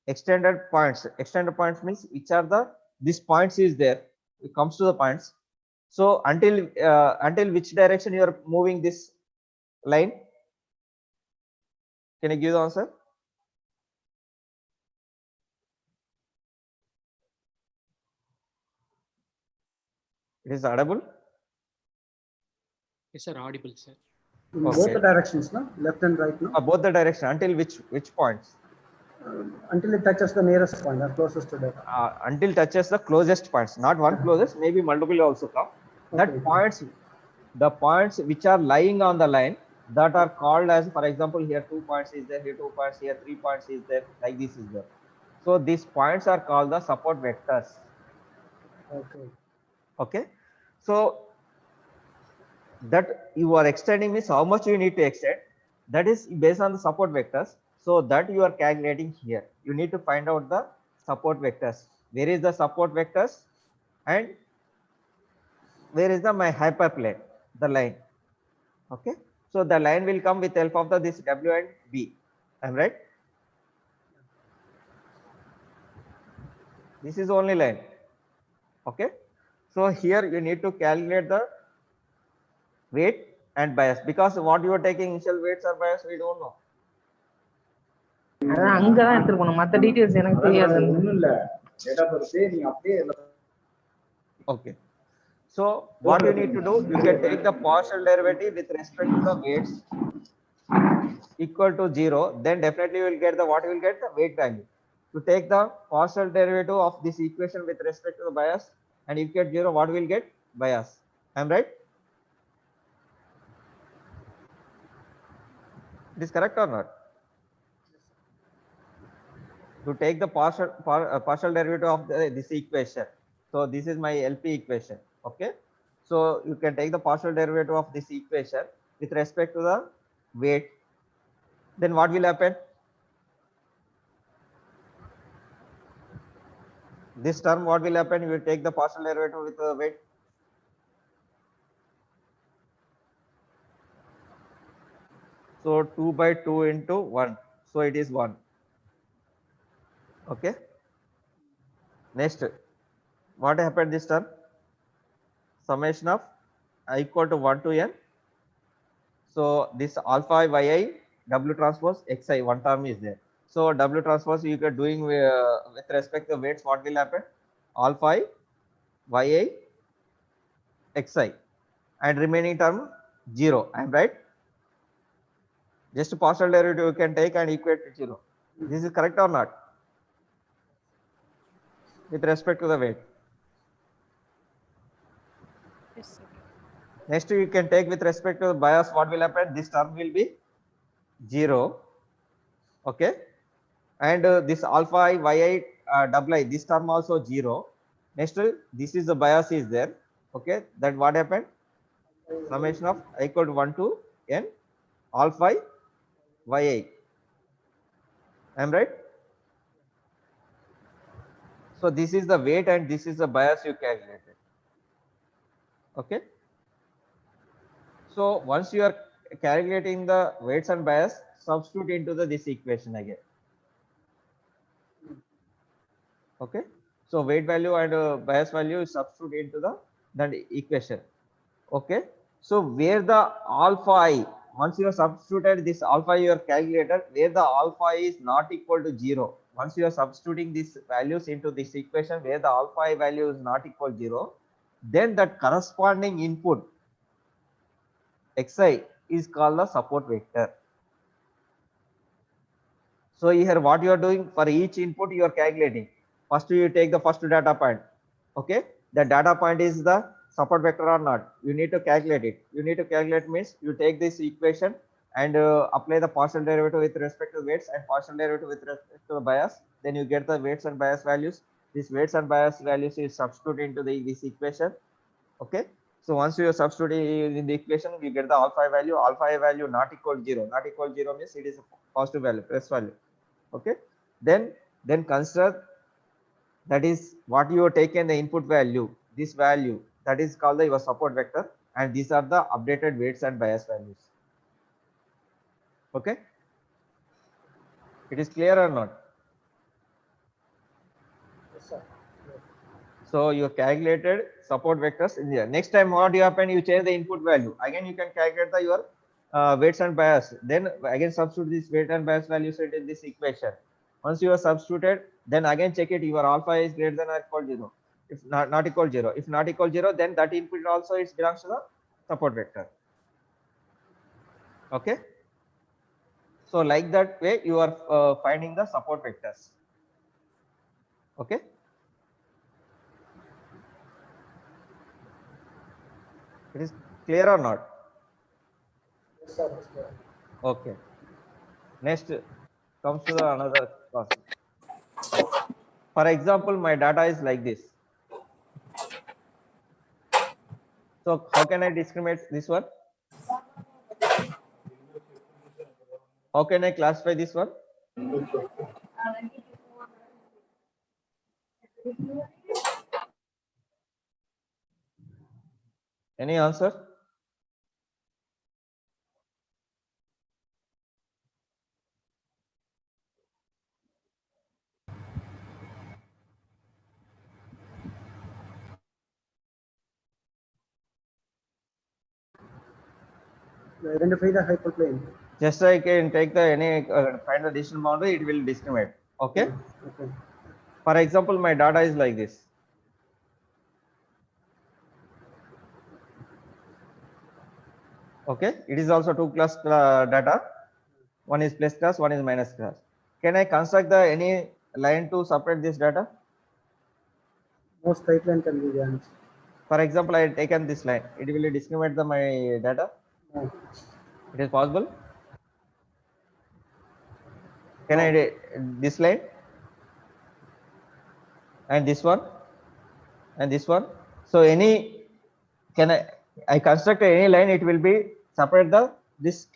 extended points. Extended points means which are the this points is there. It comes to the points. So until which direction you are moving this line? Can you give the answer? It is audible. Yes, sir. Audible, sir. In both the directions, no? Left and right, no? Both the direction. Until which points? Until it touches the nearest point or closest to that. Until touches the closest points, not one closest, maybe multiple also come. That Okay. points, the points which are lying on the line, that are called as, for example, here 2 points is there, here 2 points, here 3 points is there, like this is there. So these points are called the support vectors. Okay. Okay. So that you are extending means how much you need to extend. That is based on the support vectors. So that you are calculating here. You need to find out the support vectors. Where is the support vectors and where is the my hyperplane, the line. Okay. So the line will come with help of this W and B. I'm right. This is only line. Okay. So here you need to calculate the weight and bias, because what you are taking initial weights or bias we don't know. Okay. So what you need to do, you can take the partial derivative with respect to the weights equal to 0, then definitely you will get the what you will get the weight value. To take the partial derivative of this equation with respect to the bias, and if you get 0, what will get bias. I'm right. It is correct or not? To take the partial derivative of this equation. So this is my LP equation. Okay. So you can take the partial derivative of this equation with respect to the weight. Then what will happen? This term, what will happen? You will take the partial derivative with the weight. So 2 by 2 into 1. So it is 1. Okay. Next, what happened this term? Summation of I equal to 1 to n. So this alpha yi W transpose xi, one term is there. So W transpose you are doing with respect to weights, what will happen? Alpha yi xi and remaining term 0. I am right. Just partial derivative you can take and equate to 0. This is correct or not? With respect to the weight. Yes, sir. Next, you can take with respect to the bias, what will happen? This term will be 0. Okay. And this alpha I, yi, double I, this term also 0. Next, this is the bias is there. Okay. That what happened? Summation of I equal to 1 to n alpha I, yi. Am right? So this is the weight and this is the bias you calculated. Okay. So once you are calculating the weights and bias, substitute into this equation again. Okay. So weight value and bias value is substitute into that equation. Okay. So where the alpha I, once you have substituted this alpha I you have calculated, where the alpha I is not equal to 0, once you are substituting these values into this equation where the alpha I value is not equal to 0, then that corresponding input xi is called the support vector. So here what you are doing, for each input you are calculating. First you take the first data point. Okay, the data point is the support vector or not. You need to calculate it. You need to calculate means you take this equation and apply the partial derivative with respect to weights and partial derivative with respect to the bias. Then you get the weights and bias values. These weights and bias values is substitute into this equation. Okay. So once you substitute in the equation, you get the alpha I value. Alpha I value not equal to 0. Not equal to 0 means it is a positive value, plus value. Okay. Then consider that is what you have taken the input value. This value that is called your support vector, and these are the updated weights and bias values. Okay. It is clear or not? Yes, sir. So you calculated support vectors in here. Next time what you happen, you change the input value. Again you can calculate your weights and bias. Then again substitute this weight and bias values in this equation. Once you have substituted, then again check it, your alpha is greater than or equal to 0. If not equal to 0. If not equal to 0, then that input also it belongs to the support vector. Okay. So like that way you are finding the support vectors. Okay. It is clear or not? Yes, sir. Yes, sir. Okay. Next comes to the another concept. For example, my data is like this. So how can I discriminate this one? How can I classify this one? Any answer? Identify the hyperplane. Just I can take the any find the decision boundary, it will discriminate. Okay. Okay. For example, my data is like this. Okay. It is also two class data. One is plus class, one is minus class. Can I construct the any line to separate this data? No straight line can be the answer. For example, I have taken this line. It will discriminate my data. No. It is possible. Can No. I this line and this one and this one? So any can I construct any line? It will be separate the this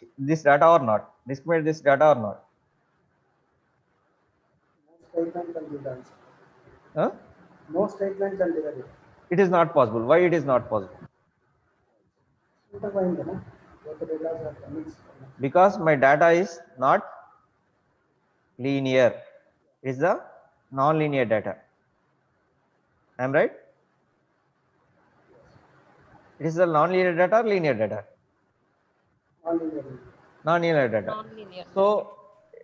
data or not? Discriminate this data or not? No straight line can be the answer. Huh? No straight line can divide it. It is not possible. Why it is not possible? Intertwined, no? Both the data are mixed. Because my data is not linear. It is the non-linear data. Am I right? It is the non-linear data or linear data? Non-linear. Non-linear data. Non-linear. So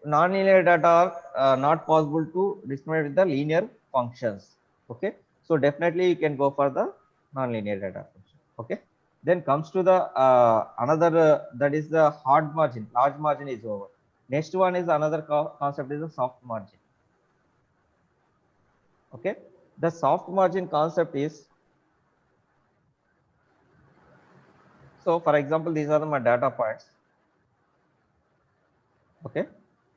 non-linear data are not possible to discriminate with the linear functions. Okay. So definitely you can go for the non-linear data function. Okay. Then comes to the another that is the hard margin. Large margin is over. Next one is another concept is the soft margin. Okay. The soft margin concept is So for example, these are my data points. Okay.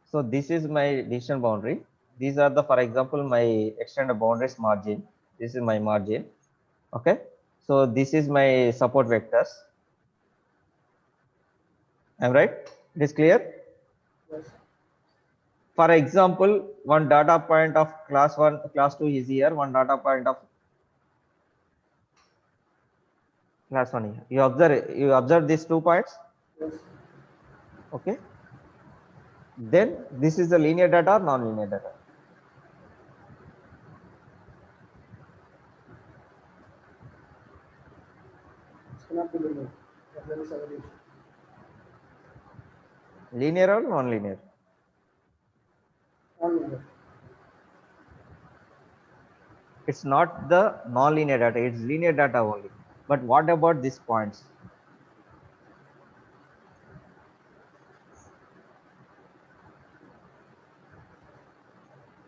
So this is my decision boundary. These are the, for example, my extended boundaries margin. This is my margin. Okay. So this is my support vectors. Am I right? It is clear? Yes. For example, one data point of class 1, class 2 is here, one data point of class 1 here. You observe these 2 points. Yes. Okay. Then this is the linear data or non-linear data. It cannot be linear. That is our issue. Linear or non-linear? Non-linear. It's not the non-linear data, it's linear data only. But what about these points?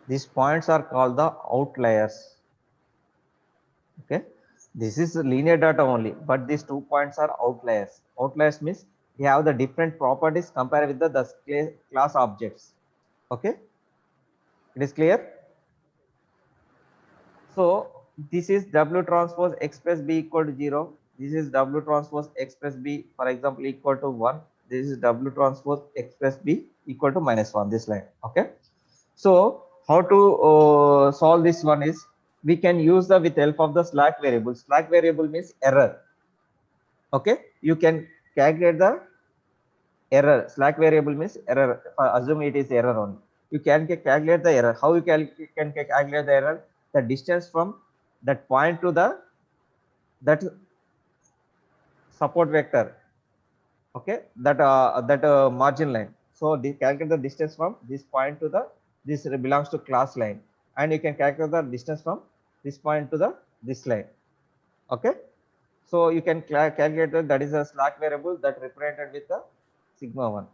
These points are called the outliers. Okay, this is linear data only, but these 2 points are outliers. Outliers means they have the different properties compared with the class objects. Okay, it is clear. So this is W transpose X plus B equal to 0. This is W transpose X plus B, for example, equal to 1. This is W transpose X plus B equal to -1, this line. Okay. So how to solve this one is, we can use the with help of the slack variable. Slack variable means error. Okay. You can calculate the error. Slack variable means error. Assume it is error only. You can calculate the error. How you can calculate the error? The distance from that point to that support vector. Okay, that margin line. So calculate the distance from this point to this belongs to class line, and you can calculate the distance from this point to this line. Okay, so you can calculate that is a slack variable that represented with the sigma 1.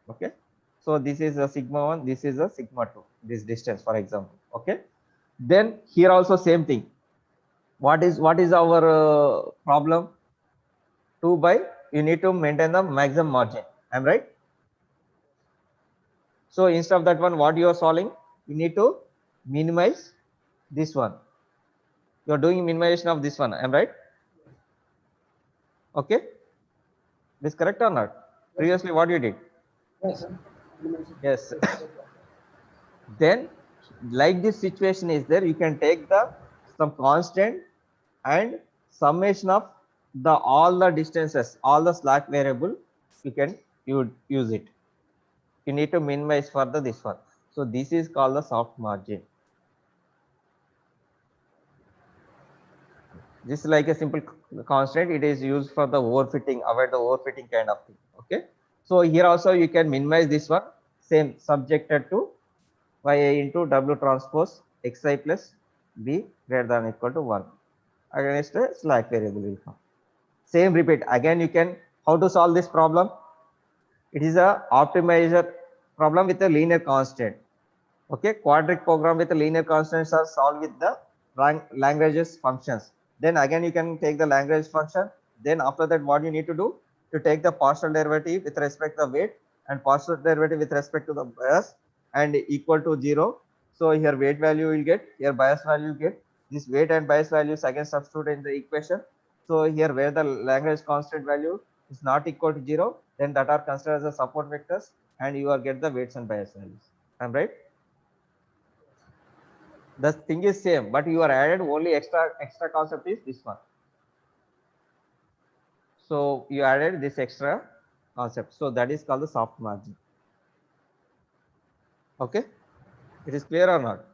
Okay, so this is a sigma 1, this is a sigma 2, this distance, for example. Okay, then here also same thing. What is our problem? 2 by, you need to maintain the maximum margin. Am I right? So instead of that one, what you are solving, you need to minimize this one. You are doing minimization of this one. Am I right? Okay, this correct or not? Previously what you did? Yes, sir. Yes. Then like this situation is there, you can take the some constant and summation of the all the distances, all the slack variable, you can use it. You need to minimize for this one. So this is called the soft margin. This is like a simple constant. It is used for the overfitting, avoid the overfitting kind of thing. Okay. So here also you can minimize this one, same subjected to y into W transpose xi plus b greater than or equal to 1 against a slack variable will come. Same repeat again. You can, how to solve this problem? It is a optimizer problem with a linear constant. Okay, quadratic program with the linear constants are solved with the Lagrange's functions. Then again you can take the Lagrange function. Then after that, what you need to do, to take the partial derivative with respect to the weight and partial derivative with respect to the bias and equal to 0. So here weight value will get, here bias value will get. This weight and bias values again substitute in the equation. So here where the Lagrange constant value is not equal to 0, then that are considered as the support vectors, and you are get the weights and bias values. Am I right? The thing is same, but you are added only extra concept is this one. So you added this extra concept. So that is called the soft margin. Okay, it is clear or not?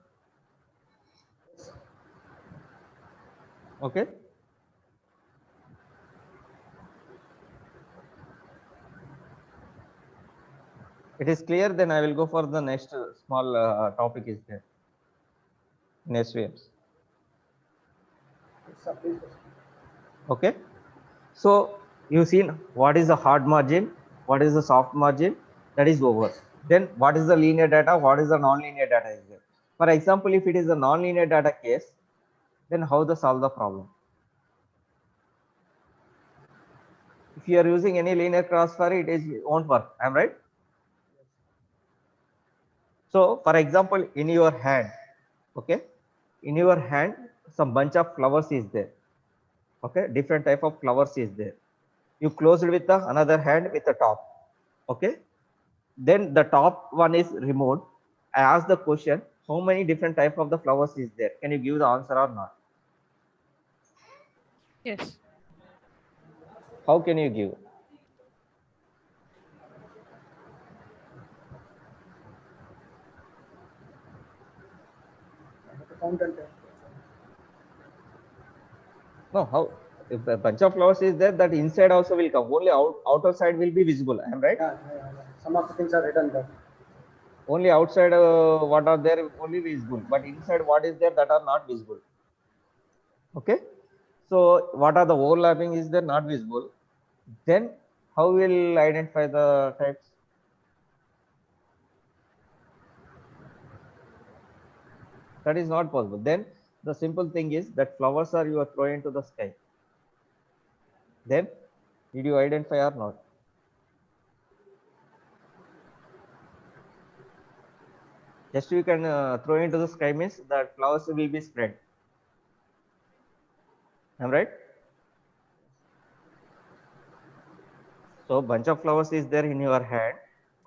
Okay. It is clear. Then I will go for the next small topic is there in SVMs. Okay. So you seen what is the hard margin, what is the soft margin, that is over. Then what is the linear data, what is the non-linear data is there. For example, if it is a non-linear data case, then how to solve the problem? if you are using any linear crossfire, it won't work. I'm right. So for example, in your hand, okay, in your hand, some bunch of flowers is there. Okay, different type of flowers is there. You closed with the another hand with the top. Okay, then the top one is removed. I ask the question, how many different type of the flowers is there? Can you give the answer or not? Yes. How can you give? Count and tell. No, how? If a bunch of flowers is there, that inside also will come. Only outer side will be visible. I am right. Yeah. Some of the things are written there. Only outside what are there only visible, but inside what is there that are not visible. Okay. So what are the overlapping is there not visible? Then how will identify the types? That is not possible. Then the simple thing is that flowers are you are throwing to the sky. Then did you identify or not? Just you can throw into the sky means that flowers will be spread. Am I right? So bunch of flowers is there in your hand.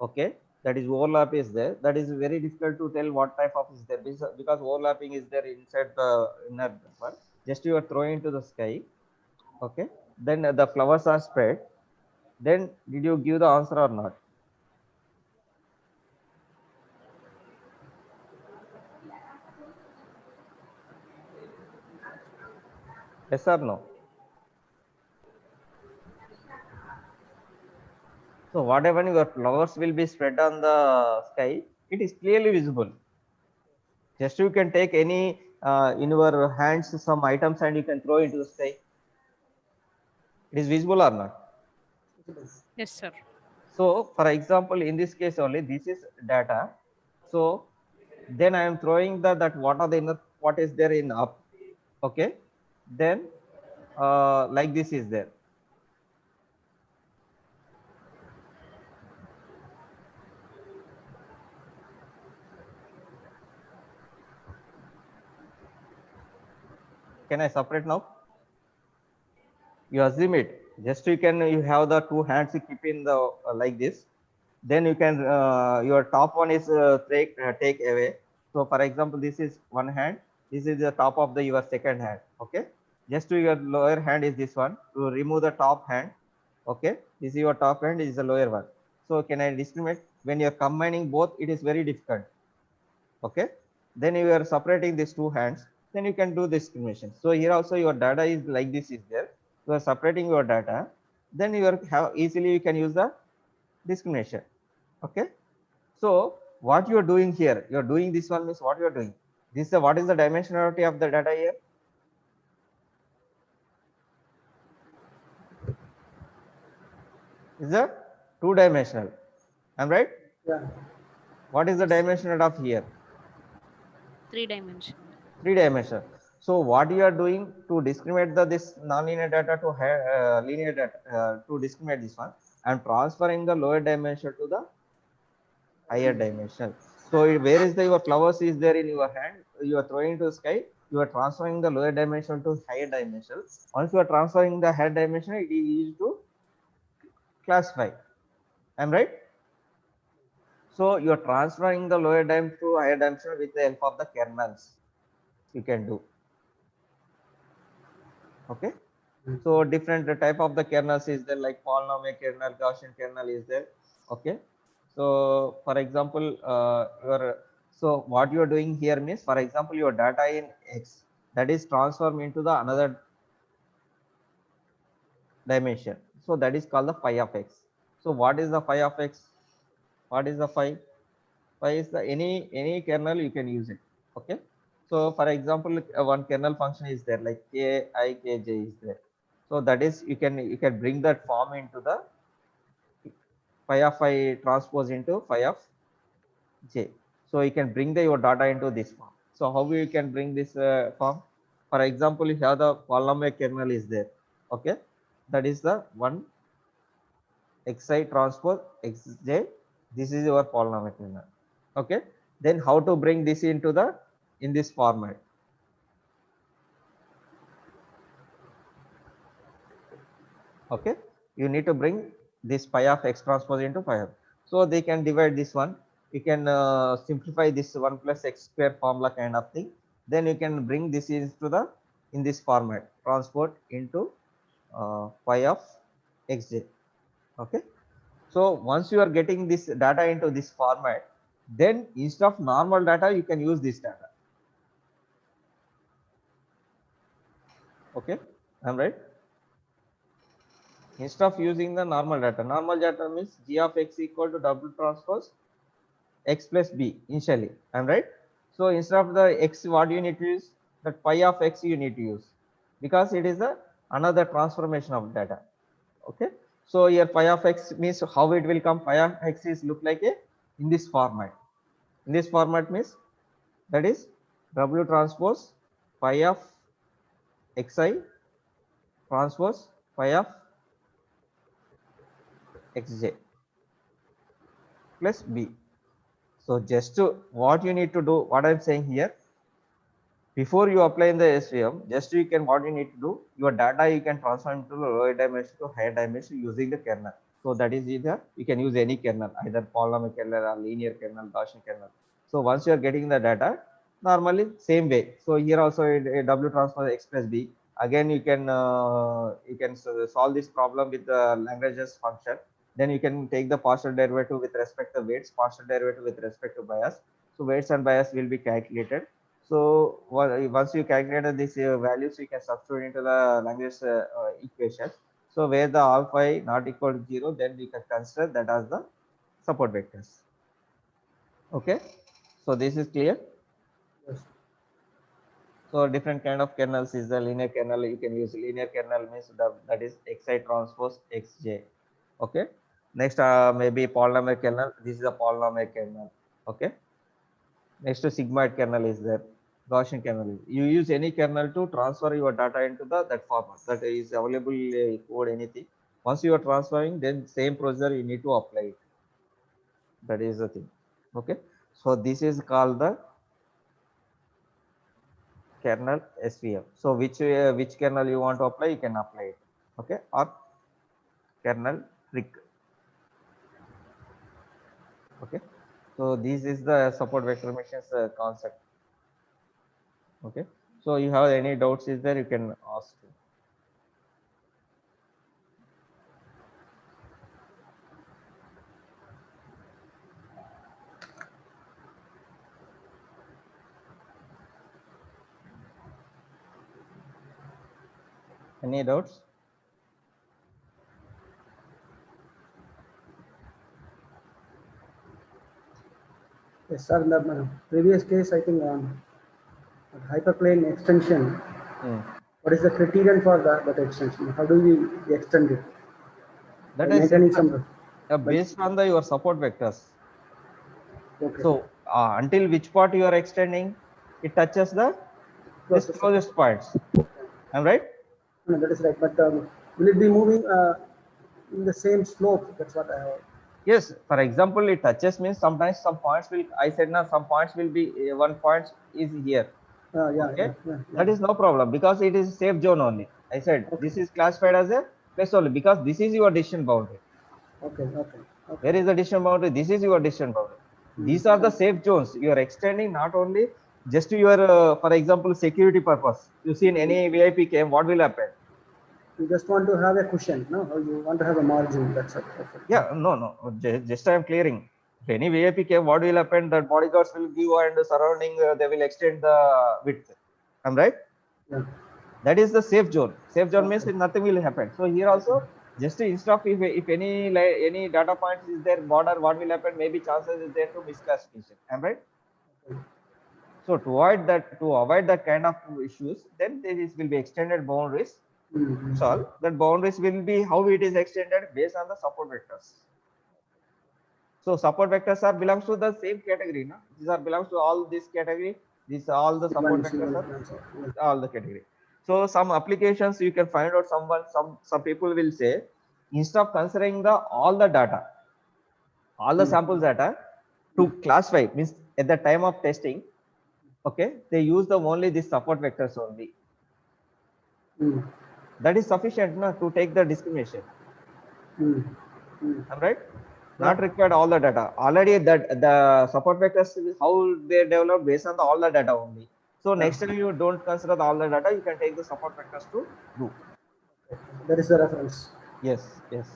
Okay, that is overlap is there. That is very difficult to tell what type of is there because overlapping is there inside the inner one. Just you are throwing into the sky. Okay, then the flowers are spread. Then did you give the answer or not? Yes or no? So whatever your flowers will be spread on the sky, it is clearly visible. Just you can take any in your hands some items and you can throw into the sky. It is visible or not? Yes, sir. So for example, in this case only, this is data. So then I am throwing that what are the inner, what is there in up. Okay. Then like this is there. Can I separate now? You assume it. Just you can you have the two hands you keep in the like this. Then you can your top one is take away. So for example, this is one hand. This is the top of the your second hand. Okay. Just to your lower hand is this one. To remove the top hand. Okay. This is your top hand. This is the lower one. So can I discriminate? When you are combining both, it is very difficult. Okay. Then you are separating these two hands. Then you can do discrimination. So here also your data is like this is there. You are separating your data. Then you are have easily you can use the discrimination. Okay. So what you are doing here, you are doing this one means what you are doing. This is what is the dimensionality of the data here? Is a two-dimensional. Am I right? Yeah. What is the dimensional of here? 3-dimensional. 3-dimensional. So what you are doing to discriminate this non-linear data to linear data to discriminate this one and transferring the lower dimension to the higher dimension. So where is the your flowers is there in your hand? You are throwing to the sky. You are transferring the lower dimension to higher dimension. Once you are transferring the higher dimension, it is easy to classify. Am I right? So you are transferring the lower dimension to higher dimension with the help of the kernels. You can do. Okay. So different type of the kernels is there, like polynomial kernel, Gaussian kernel is there. Okay. So for example, so what you are doing here means, for example, your data in X that is transformed into the another dimension. So that is called the phi of X. So what is the phi of X? What is the phi? Phi is the any kernel you can use it. Okay. So for example, one kernel function is there like k I k j is there. So that is you can bring that form into the phi of I transpose into phi of j. So you can bring your data into this form. So how you can bring this form? For example, you have the polynomial kernel is there. Okay, that is the one xi transpose xj. This is your polynomial kernel. Okay. Then how to bring this into the in this format? Okay, you need to bring this pi of x transpose into pi of. So they can divide this one. You can simplify this 1 plus x square formula kind of thing. Then you can bring this into the in this format, transport into pi of xj. Okay. So once you are getting this data into this format, then instead of normal data, you can use this data. Okay, I'm right. Instead of using the normal data means g of x equal to W transpose x plus b initially. I'm right. So instead of the x, what you need to use? That pi of x you need to use, because it is a another transformation of data. Okay. So here pi of x means how it will come. Pi of x is look like a in this format. In this format means that is W transpose pi of xi transpose pi of xj plus b. So just to what you need to do, what I'm saying here, before you apply in the SVM, just you can what you need to do, your data you can transform into lower dimension to higher dimension using the kernel. So that is either you can use any kernel, either polynomial kernel or linear kernel, Gaussian kernel. So once you are getting the data, normally same way. So here also a W transpose x plus b. Again you can solve this problem with the Lagrange's function. Then you can take the partial derivative with respect to weights, partial derivative with respect to bias. So weights and bias will be calculated. So once you calculated these values, you can substitute into the Lagrange equation. So where the alpha I not equal to 0, then we can consider that as the support vectors. Okay. So this is clear. Yes. So different kind of kernels is the linear kernel. You can use linear kernel means that is xi transpose xj. Okay. Next maybe polynomial kernel. This is a polynomial kernel. Okay. Next to sigmoid kernel is there. Gaussian kernel. You use any kernel to transfer your data into the that format that is available code anything. Once you are transferring, then same procedure you need to apply it. That is the thing. Okay. So this is called the kernel SVM. So which kernel you want to apply, you can apply it. Okay. Or kernel trick. Okay. So this is the support vector machines concept. Okay. So you have any doubts is there, you can ask. Any doubts? Yes, sir. In the previous case, I think hyperplane extension. What is the criterion for that extension? How do we extend it? That By is maintaining some. based on your support vectors. Okay. So until which part you are extending, it touches the this closest points. Am I right? No, that is right. But will it be moving in the same slope? That's what I have. Yes. For example, it touches means sometimes some points will. I said now some points will be one point is here. Okay. That is no problem because it is safe zone only. I said this is classified as a place only because this is your decision boundary. Okay. Where is the decision boundary? This is your decision boundary. These are the safe zones. You are extending not only just to your, for example, security purpose. You see in any VIP came, what will happen? You just want to have a cushion, no? Or you want to have a margin. That's it. Yeah, no. Just I am clearing. If any VIP came, what will happen? That bodyguards will give and surrounding, they will extend the width. Am right? Yeah. That is the safe zone. Safe zone means nothing will happen. So here also, just instead of if any data points is there border, what will happen? Maybe chances is there to misclassification. Am right? So to avoid that kind of issues, then there will be extended boundaries. So that boundaries will be how it is extended based on the support vectors. So support vectors are belongs to the same category. No? These are belongs to all this category. These all the support vectors are all the category. So some applications you can find out some people will say instead of considering all the data, all the sample data to classify, means at the time of testing, okay, they use the only these support vectors only. That is sufficient to take the discrimination. I'm right? Not required all the data. Already that the support vectors, how they develop based on all the data only. So next time you don't consider all the data, you can take the support vectors to do. That is the reference. Yes, yes.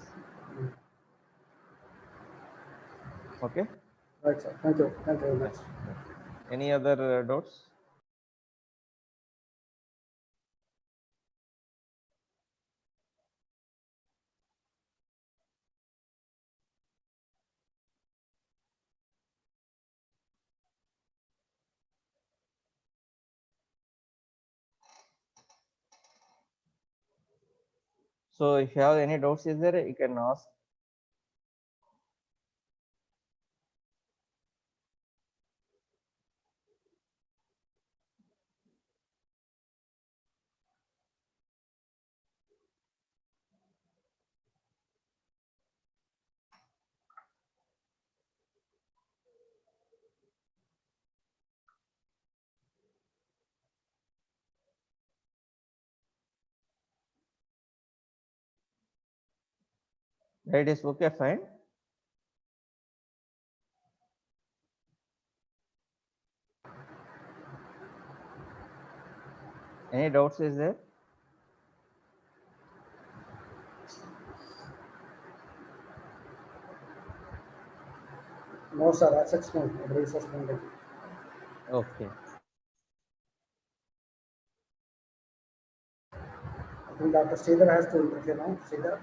Okay. Right, sir. Thank you. Thank you very much. Any other doubts? So if you have any doubts, is there, you can ask. Right, is okay, fine. Any doubts is there? No, sir. That's explained. Everybody is suspended. Okay. I think Dr. Sridhar has to interview now. Sridhar.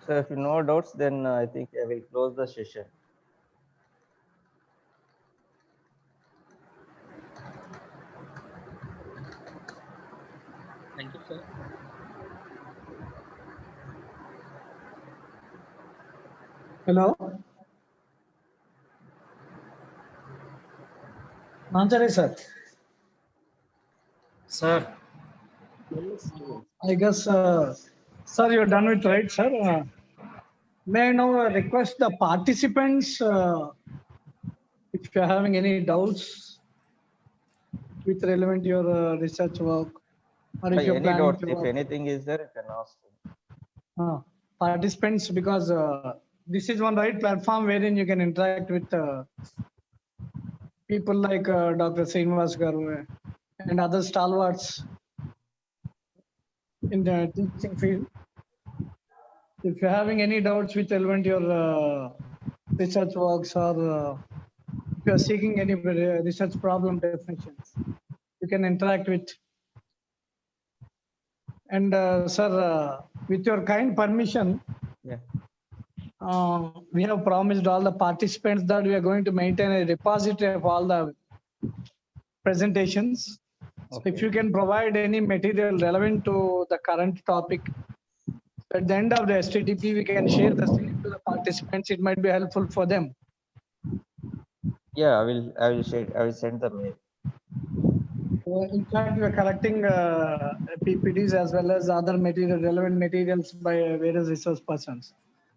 So if you no doubts, then I think I will close the session. Thank you, sir. Hello. Manjari sir. Sir, I guess, sir, you're done with, right, sir? May I now request the participants, if you're having any doubts with relevant to your research work, or if you're Any planning doubts, to if work, anything is there, you can ask. participants, because this is one right platform wherein you can interact with people like Dr. Srinivas Garu and other stalwarts in the teaching field. If you're having any doubts with relevant to your research works, or if you're seeking any research problem definitions, you can interact with. And sir, with your kind permission, Yeah. We have promised all the participants that we are going to maintain a repository of all the presentations. So if you can provide any material relevant to the current topic, at the end of the STTP, we can share the same to the participants. It might be helpful for them. Yeah, I will share. I will send the mail. In fact, we are collecting PPTs as well as other material, relevant materials by various resource persons.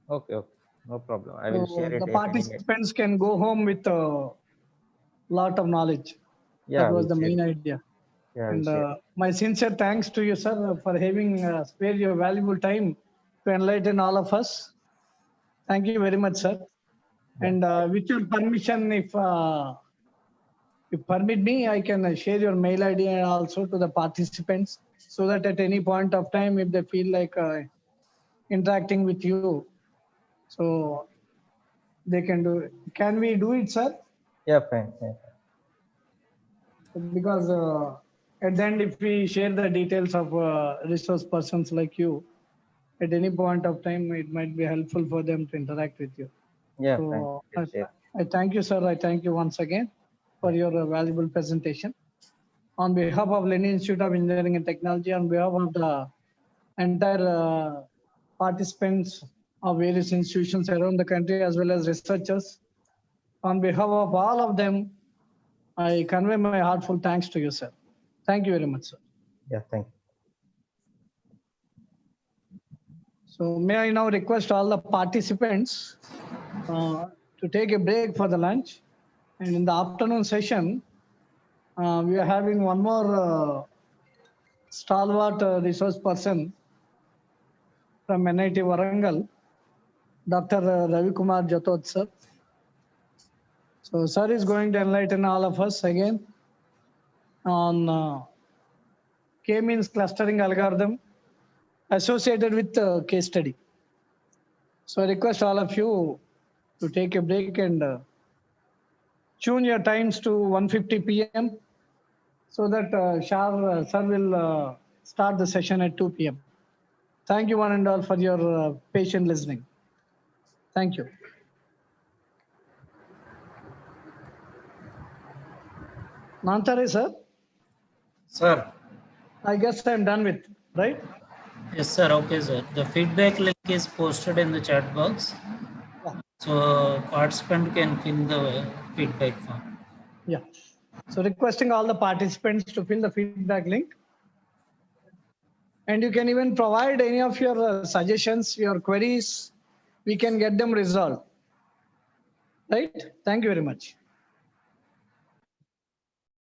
Okay, okay, no problem. I will share it. The If any participants can go home with a lot of knowledge. Yeah, That I was will the share main it. idea. Yeah, I will And share. my sincere thanks to you, sir, for having spared your valuable time to enlighten all of us. Thank you very much, sir. And with your permission, if you permit me, I can share your mail ID and also to the participants, so that at any point of time, if they feel like interacting with you, so they can do it. Can we do it, sir? Yeah, fine. Because at the end, if we share the details of resource persons like you, at any point of time, it might be helpful for them to interact with you. Yeah, So thanks. Share. I thank you, sir. I thank you once again for your valuable presentation. On behalf of Lenin Institute of Engineering and Technology, on behalf of the entire participants of various institutions around the country, as well as researchers, on behalf of all of them, I convey my heartfelt thanks to you, sir. Thank you very much, sir. Yeah, thank you. So may I now request all the participants to take a break for the lunch. And in the afternoon session, we are having one more stalwart resource person from NIT Warangal, Dr. Ravi Kumar Jatot, sir. So sir is going to enlighten all of us again on K-means clustering algorithm associated with case study. So I request all of you to take a break and tune your times to 1:50 p.m. so that sir will start the session at 2 p.m. Thank you one and all for your patient listening. Thank you. Nantare, sir, Sir. I guess I'm done with, right? Yes, sir. Okay, sir. The feedback link is posted in the chat box. Yeah. So participant can fill the feedback form. Yeah. So requesting all the participants to fill the feedback link. And you can even provide any of your suggestions, your queries. We can get them resolved. Right? Thank you very much.